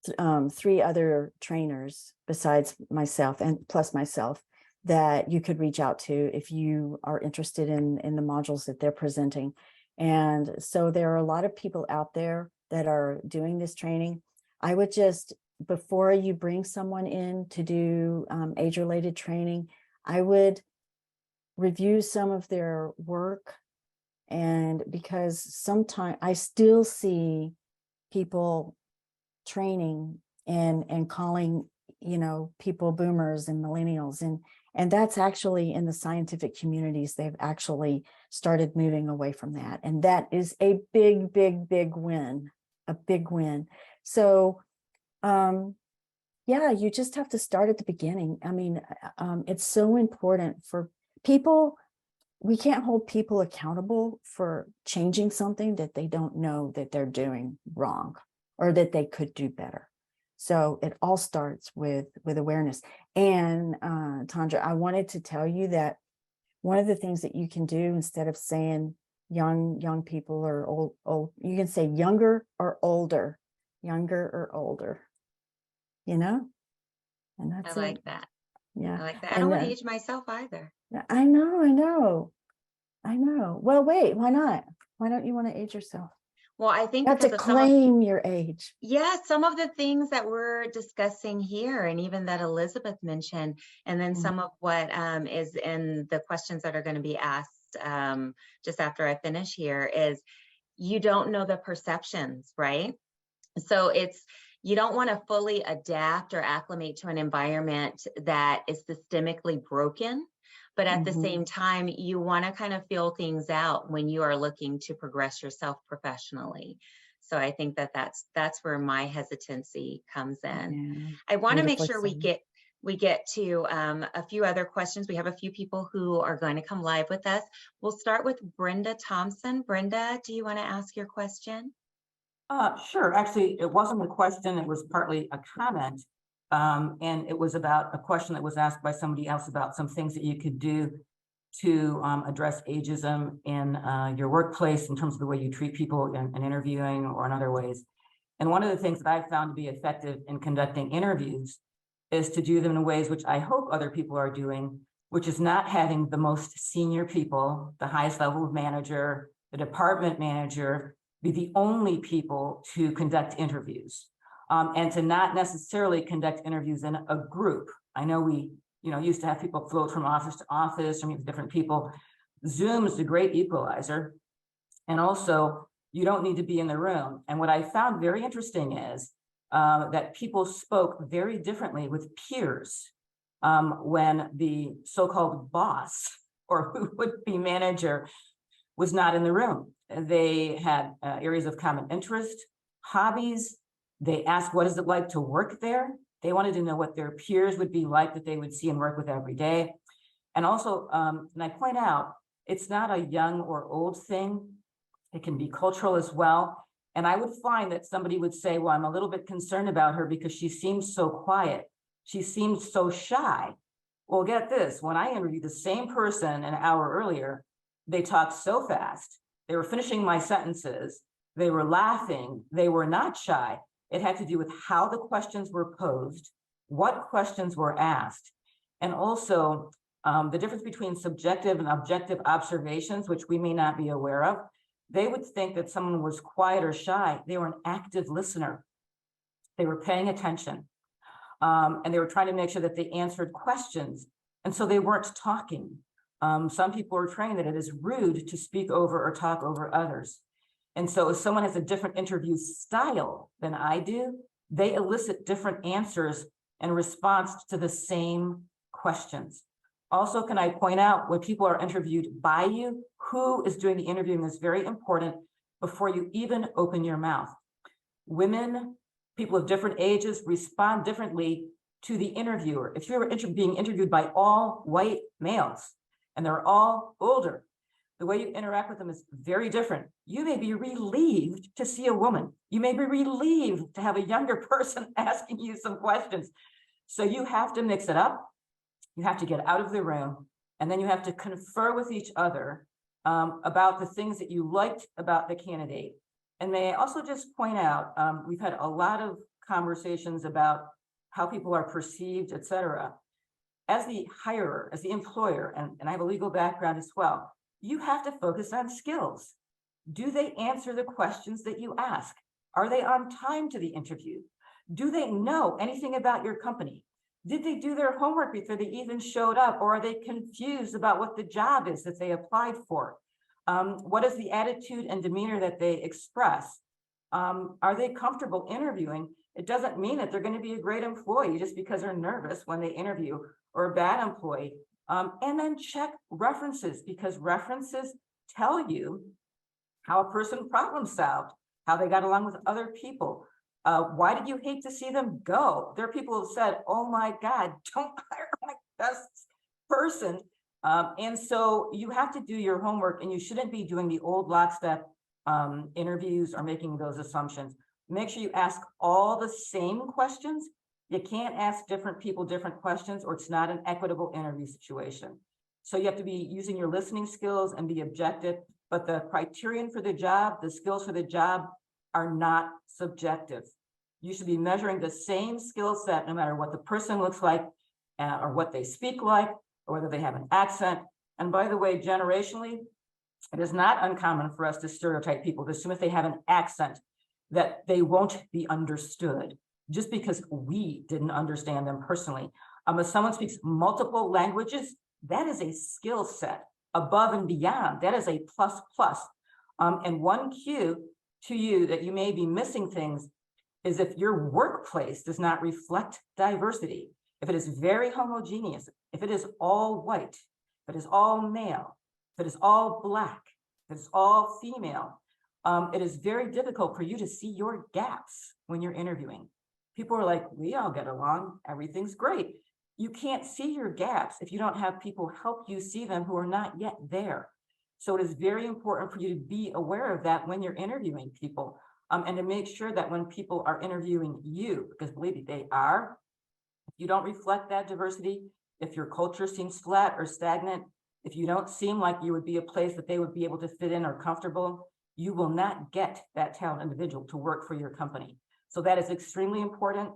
3 other trainers besides myself and plus myself that you could reach out to if you are interested in the modules that they're presenting. And so there are a lot of people out there that are doing this training. I would just, before you bring someone in to do age-related training, I would review some of their work. And because sometimes I still see people training and calling, people boomers and millennials, and that's actually in the scientific communities, they've actually started moving away from that. And that is a big, big, big win, a big win. So, yeah, you just have to start at the beginning. I mean, it's so important for people. We can't hold people accountable for changing something that they don't know that they're doing wrong or that they could do better. So it all starts with awareness. And Tandra, I wanted to tell you that one of the things that you can do, instead of saying young people or old, you can say younger or older, and that's I like that. Yeah. I like that. I don't want to age myself either. I know. Well, wait, why not? Why don't you want to age yourself? Well, I think You have to claim your age. Yeah, some of the things that we're discussing here, and even that Elizabeth mentioned, and then some of what is in the questions that are going to be asked just after I finish here, is you don't know the perceptions, right? So you don't want to fully adapt or acclimate to an environment that is systemically broken. But at the same time, you want to kind of feel things out when you are looking to progress yourself professionally. So I think that's where my hesitancy comes in. Yeah. I want to make sure we get to a few other questions. We have a few people who are going to come live with us. We'll start with Brenda Thompson. Brenda, do you want to ask your question? Sure. Actually, it wasn't a question. It was partly a comment. And it was about a question that was asked by somebody else about some things that you could do to address ageism in your workplace in terms of the way you treat people in interviewing or in other ways. And one of the things that I've found to be effective in conducting interviews is to do them in ways which I hope other people are doing, which is not having the most senior people, the highest level of manager, the department manager, be the only people to conduct interviews. And to not necessarily conduct interviews in a group. I know we, used to have people float from office to office or meet with different people. Zoom is a great equalizer. And also, you don't need to be in the room. And what I found very interesting is that people spoke very differently with peers when the so-called boss or who would be manager was not in the room. They had areas of common interest, hobbies. They asked, what is it like to work there? They wanted to know what their peers would be like that they would see and work with every day. And also, and I point out, it's not a young or old thing. It can be cultural as well. And I would find that somebody would say, well, I'm a little bit concerned about her because she seems so quiet. She seems so shy. Well, get this, when I interviewed the same person an hour earlier, they talked so fast. They were finishing my sentences. They were laughing. They were not shy. It had to do with how the questions were posed, what questions were asked, and also the difference between subjective and objective observations, which we may not be aware of. They would think that someone was quiet or shy. They were an active listener. They were paying attention. And they were trying to make sure that they answered questions. And so they weren't talking. Some people are trained that it is rude to speak over or talk over others. And so if someone has a different interview style than I do, they elicit different answers in response to the same questions. Also, can I point out, when people are interviewed by you, who is doing the interviewing is very important before you even open your mouth. Women, people of different ages respond differently to the interviewer. If you're being interviewed by all white males and they're all older, the way you interact with them is very different. You may be relieved to see a woman. You may be relieved to have a younger person asking you some questions. So you have to mix it up. You have to get out of the room, and then you have to confer with each other about the things that you liked about the candidate. And may I also just point out, we've had a lot of conversations about how people are perceived, et cetera. As the hirer, as the employer, and I have a legal background as well, you have to focus on skills. Do they answer the questions that you ask? Are they on time to the interview? Do they know anything about your company? Did they do their homework before they even showed up? Or are they confused about what the job is that they applied for? What is the attitude and demeanor that they express? Are they comfortable interviewing? It doesn't mean that they're going to be a great employee just because they're nervous when they interview, or a bad employee. And then check references, because references tell you how a person problem solved, how they got along with other people. Why did you hate to see them go? There are people who said, oh my God, don't hire my best person. And so you have to do your homework, and you shouldn't be doing the old lockstep interviews or making those assumptions. Make sure you ask all the same questions. You can't ask different people different questions, or it's not an equitable interview situation. So you have to be using your listening skills and be objective, but the criterion for the job, the skills for the job, are not subjective. You should be measuring the same skill set no matter what the person looks like, or what they speak like, or whether they have an accent. And by the way, generationally, it is not uncommon for us to stereotype people to assume if they have an accent that they won't be understood, just because we didn't understand them personally. If someone speaks multiple languages, that is a skill set above and beyond. That is a plus plus. And one cue to you that you may be missing things is if your workplace does not reflect diversity, if it is very homogeneous, if it is all white, if it is all male, if it is all Black, if it's all female, it is very difficult for you to see your gaps when you're interviewing. People are like, we all get along, everything's great. You can't see your gaps if you don't have people help you see them who are not yet there. So it is very important for you to be aware of that when you're interviewing people, and to make sure that when people are interviewing you, because believe me, they are, if you don't reflect that diversity, if your culture seems flat or stagnant, if you don't seem like you would be a place that they would be able to fit in or comfortable, you will not get that talented individual to work for your company. So that is extremely important.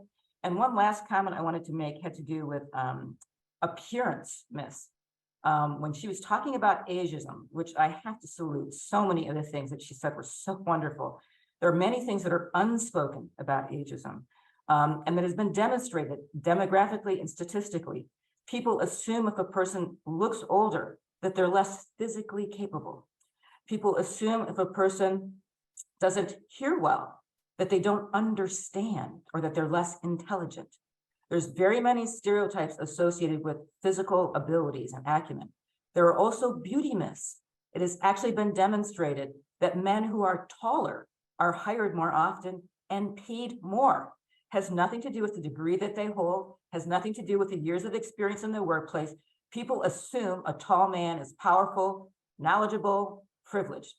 And one last comment I wanted to make had to do with appearance myths. When she was talking about ageism, which I have to salute, so many of the things that she said were so wonderful. There are many things that are unspoken about ageism, and that has been demonstrated demographically and statistically. People assume if a person looks older, that they're less physically capable. People assume if a person doesn't hear well, that they don't understand, or that they're less intelligent. There's very many stereotypes associated with physical abilities and acumen. There are also beauty myths. It has actually been demonstrated that men who are taller are hired more often and paid more. Has nothing to do with the degree that they hold, has nothing to do with the years of experience in the workplace. People assume a tall man is powerful, knowledgeable, privileged.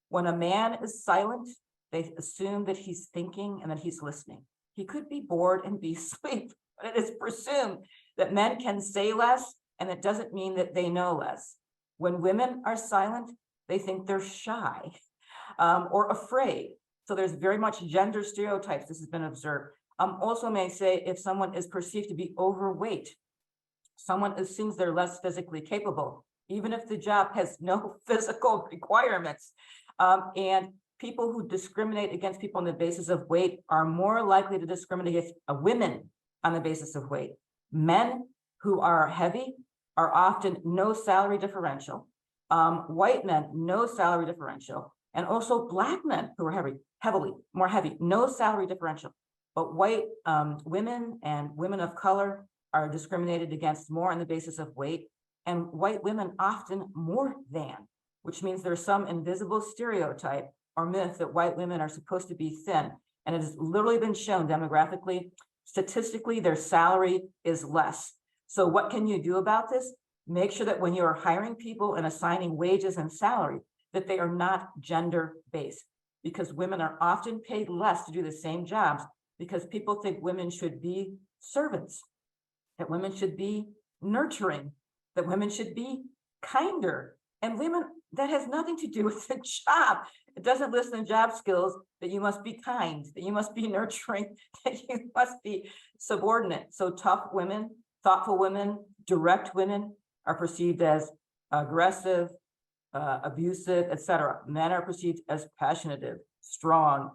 When a man is silent, they assume that he's thinking and that he's listening. He could be bored and be asleep, but it is presumed that men can say less, and it doesn't mean that they know less. When women are silent, they think they're shy or afraid. So there's very much gender stereotypes. This has been observed. Also may say if someone is perceived to be overweight, someone assumes they're less physically capable, even if the job has no physical requirements. And people who discriminate against people on the basis of weight are more likely to discriminate against women on the basis of weight. Men who are heavy are often no salary differential. White men, no salary differential. And also Black men who are more heavy, no salary differential. But white women and women of color are discriminated against more on the basis of weight, and white women often more than, which means there's some invisible stereotype or myth that white women are supposed to be thin. And it has literally been shown demographically, statistically, their salary is less. So what can you do about this? Make sure that when you are hiring people and assigning wages and salary, that they are not gender-based, because women are often paid less to do the same jobs because people think women should be servants, that women should be nurturing, that women should be kinder. And women, that has nothing to do with the job. It doesn't list in job skills that you must be kind, that you must be nurturing, that you must be subordinate. So tough women, thoughtful women, direct women are perceived as aggressive, abusive, etc. Men are perceived as passionate, strong,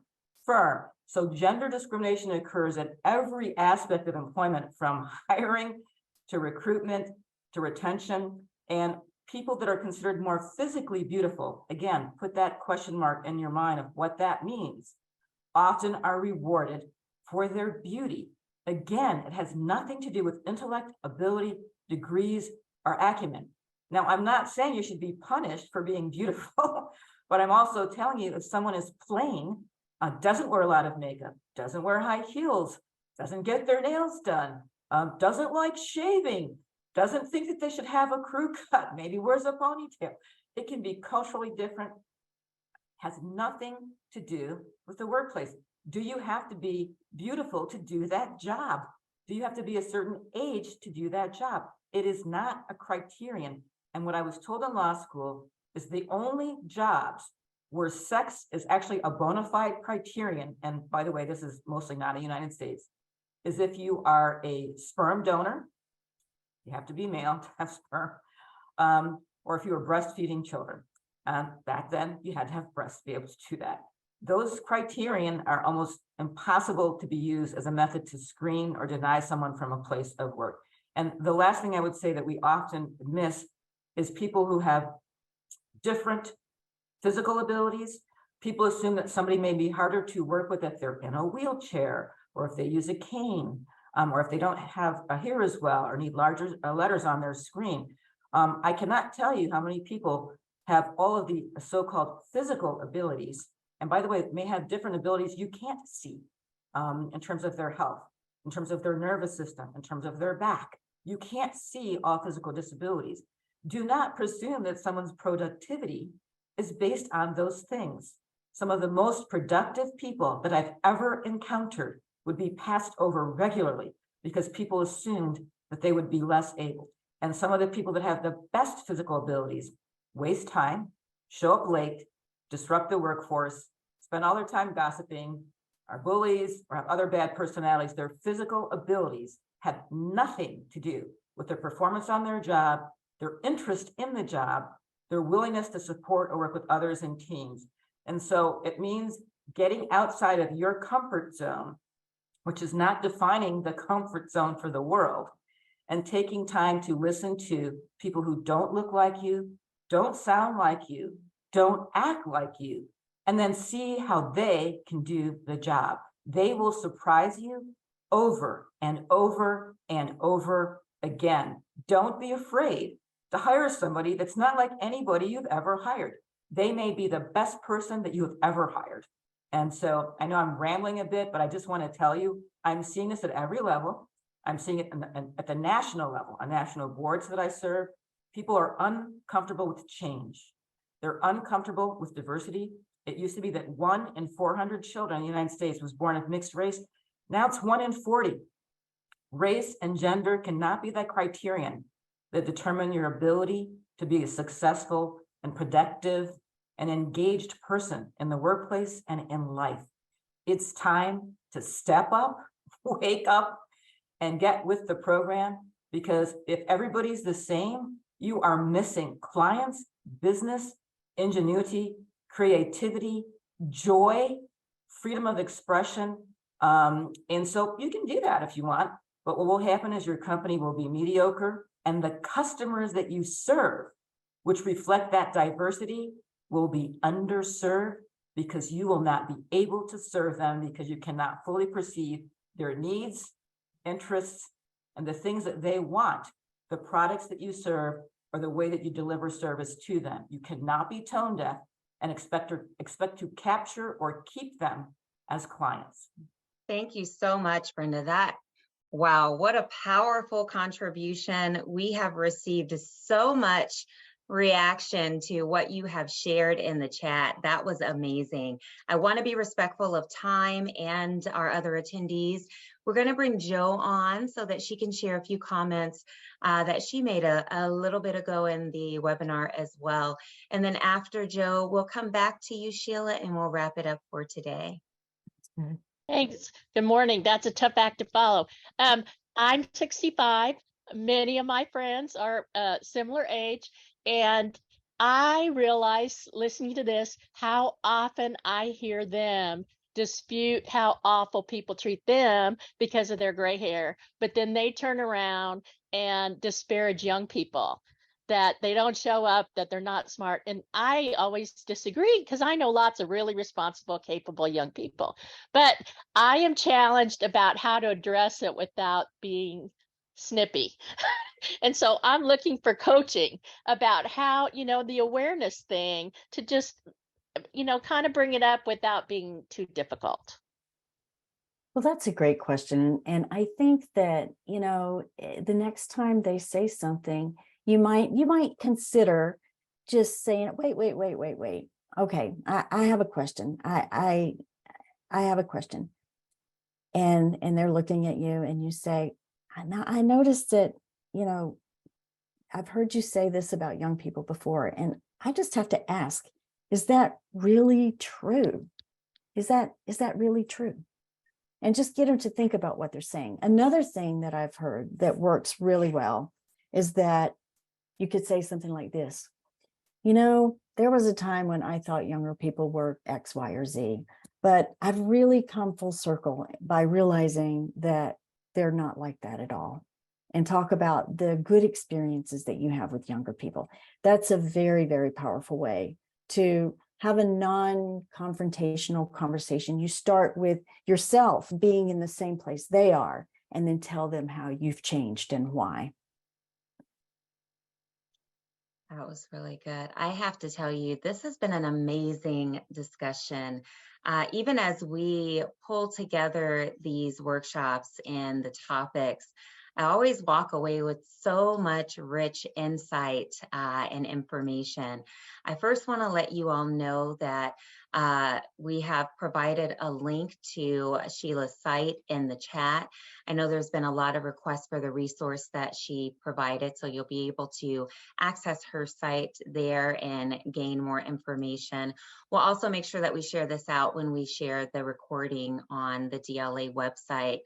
firm. So gender discrimination occurs at every aspect of employment, from hiring to recruitment to retention. And people that are considered more physically beautiful, again, put that question mark in your mind of what that means, often are rewarded for their beauty. Again, it has nothing to do with intellect, ability, degrees, or acumen. Now, I'm not saying you should be punished for being beautiful, but I'm also telling you if someone is plain, doesn't wear a lot of makeup, doesn't wear high heels, doesn't get their nails done, doesn't like shaving, doesn't think that they should have a crew cut, maybe wears a ponytail. It can be culturally different, has nothing to do with the workplace. Do you have to be beautiful to do that job? Do you have to be a certain age to do that job? It is not a criterion. And what I was told in law school is the only jobs where sex is actually a bona fide criterion, and by the way, this is mostly not in the United States, is if you are a sperm donor, you have to be male to have sperm, or if you were breastfeeding children. Back then, you had to have breasts to be able to do that. Those criterion are almost impossible to be used as a method to screen or deny someone from a place of work. And the last thing I would say that we often miss is people who have different physical abilities. People assume that somebody may be harder to work with if they're in a wheelchair, or if they use a cane, or if they don't have a hair as well, or need larger letters on their screen. I cannot tell you how many people have all of the so-called physical abilities, and by the way, may have different abilities you can't see in terms of their health, in terms of their nervous system, in terms of their back. You can't see all physical disabilities. Do not presume that someone's productivity is based on those things. Some of the most productive people that I've ever encountered would be passed over regularly because people assumed that they would be less able. And some of the people that have the best physical abilities waste time, show up late, disrupt the workforce, spend all their time gossiping, are bullies, or have other bad personalities. Their physical abilities have nothing to do with their performance on their job, their interest in the job, their willingness to support or work with others in teams. And so it means getting outside of your comfort zone, which is not defining the comfort zone for the world, and taking time to listen to people who don't look like you, don't sound like you, don't act like you, and then see how they can do the job. They will surprise you over and over and over again. Don't be afraid to hire somebody that's not like anybody you've ever hired. They may be the best person that you have ever hired. And so I know I'm rambling a bit, but I just want to tell you, I'm seeing this at every level. I'm seeing it at the national level, on national boards that I serve. People are uncomfortable with change. They're uncomfortable with diversity. It used to be that 1 in 400 children in the United States was born of mixed race. Now it's 1 in 40. Race and gender cannot be that criterion that determine your ability to be a successful and productive and engaged person in the workplace and in life. It's time to step up, wake up, and get with the program, because if everybody's the same, you are missing clients, business, ingenuity, creativity, joy, freedom of expression. And so you can do that if you want, but what will happen is your company will be mediocre, and the customers that you serve, which reflect that diversity, will be underserved because you will not be able to serve them because you cannot fully perceive their needs, interests, and the things that they want, the products that you serve, or the way that you deliver service to them. You cannot be tone deaf and expect to capture or keep them as clients. Thank you so much, Brenda. Wow, what a powerful contribution. We have received so much reaction to what you have shared in the chat. That was amazing. I want to be respectful of time and our other attendees. We're going to bring Jo on so that she can share a few comments that she made a little bit ago in the webinar as well. And then after Jo, we'll come back to you, Sheila, and we'll wrap it up for today. Thanks. Good morning. That's a tough act to follow. I'm 65. Many of my friends are similar age, and I realize listening to this how often I hear them dispute how awful people treat them because of their gray hair, but then they turn around and disparage young people, that they don't show up, that they're not smart. And I always disagree because I know lots of really responsible, capable young people. But I am challenged about how to address it without being snippy. And so I'm looking for coaching about how, the awareness thing to just, kind of bring it up without being too difficult. Well, that's a great question. And I think that, the next time they say something, you might consider just saying, wait. Okay, I have a question. I have a question. And they're looking at you and you say, now I noticed that, I've heard you say this about young people before, and I just have to ask, is that really true? Is that really true? And just get them to think about what they're saying. Another thing that I've heard that works really well is that you could say something like this. There was a time when I thought younger people were X, Y, or Z, but I've really come full circle by realizing that they're not like that at all. And talk about the good experiences that you have with younger people. That's a very, very powerful way to have a non-confrontational conversation. You start with yourself being in the same place they are, and then tell them how you've changed and why. That was really good. I have to tell you, this has been an amazing discussion. Even as we pull together these workshops and the topics, I always walk away with so much rich insight and information. I first want to let you all know that we have provided a link to Sheila's site in the chat. I know there's been a lot of requests for the resource that she provided, so you'll be able to access her site there and gain more information. We'll also make sure that we share this out when we share the recording on the DLA website.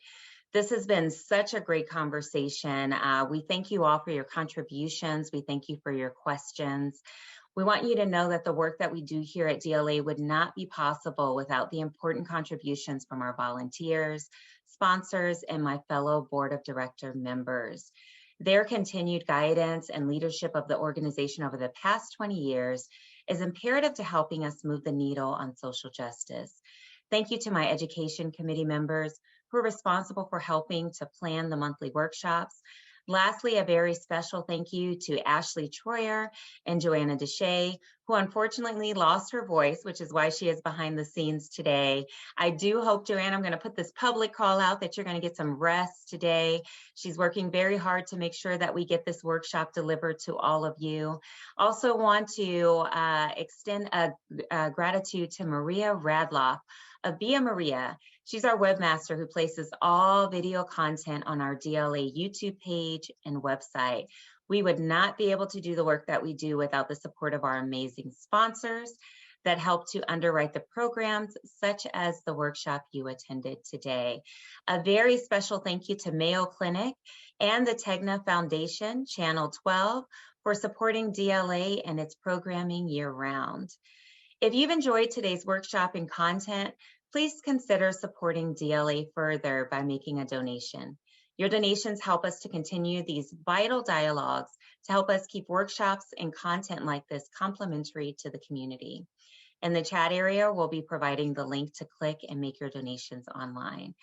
This has been such a great conversation. We thank you all for your contributions. We thank you for your questions. We want you to know that the work that we do here at DLA would not be possible without the important contributions from our volunteers, sponsors, and my fellow board of director members. Their continued guidance and leadership of the organization over the past 20 years is imperative to helping us move the needle on social justice. Thank you to my education committee members who are responsible for helping to plan the monthly workshops. Lastly, a very special thank you to Ashley Troyer and Joanna Deshay, who unfortunately lost her voice, which is why she is behind the scenes today. I do hope, Joanna, I'm going to put this public call out that you're going to get some rest today. She's working very hard to make sure that we get this workshop delivered to all of you. Also want to extend a gratitude to Maria Radloff of Via Maria. She's our webmaster who places all video content on our DLA YouTube page and website. We would not be able to do the work that we do without the support of our amazing sponsors that help to underwrite the programs, such as the workshop you attended today. A very special thank you to Mayo Clinic and the Tegna Foundation, Channel 12, for supporting DLA and its programming year-round. If you've enjoyed today's workshop and content, please consider supporting DLA further by making a donation. Your donations help us to continue these vital dialogues to help us keep workshops and content like this complimentary to the community. In the chat area, we'll be providing the link to click and make your donations online.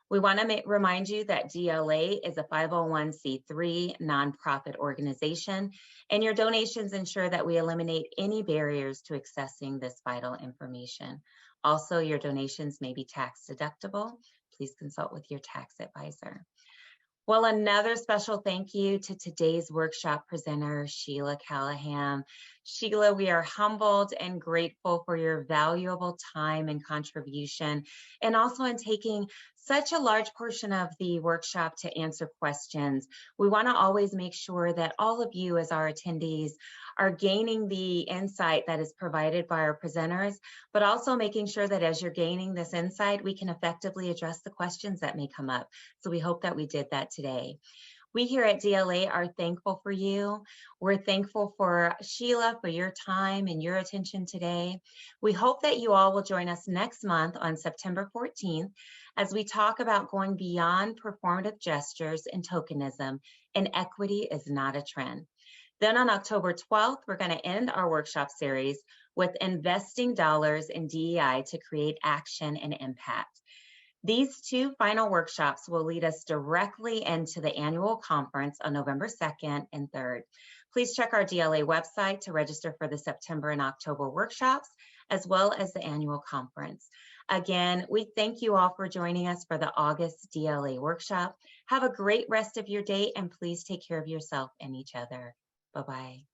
We want to remind you that DLA is a 501c3 nonprofit organization, and your donations ensure that we eliminate any barriers to accessing this vital information. Also, your donations may be tax deductible. Please consult with your tax advisor. Well, another special thank you to today's workshop presenter, Sheila Callahan. Sheila, we are humbled and grateful for your valuable time and contribution, and also in taking such a large portion of the workshop to answer questions. We want to always make sure that all of you as our attendees are gaining the insight that is provided by our presenters, but also making sure that as you're gaining this insight, we can effectively address the questions that may come up. So we hope that we did that today. We here at DLA are thankful for you. We're thankful for Sheila for your time and your attention today. We hope that you all will join us next month on September 14th as we talk about going beyond performative gestures and tokenism, and equity is not a trend. Then on October 12th, we're going to end our workshop series with investing dollars in DEI to create action and impact. These two final workshops will lead us directly into the annual conference on November 2nd and 3rd. Please check our DLA website to register for the September and October workshops, as well as the annual conference. Again, we thank you all for joining us for the August DLA workshop. Have a great rest of your day, and please take care of yourself and each other. Bye-bye.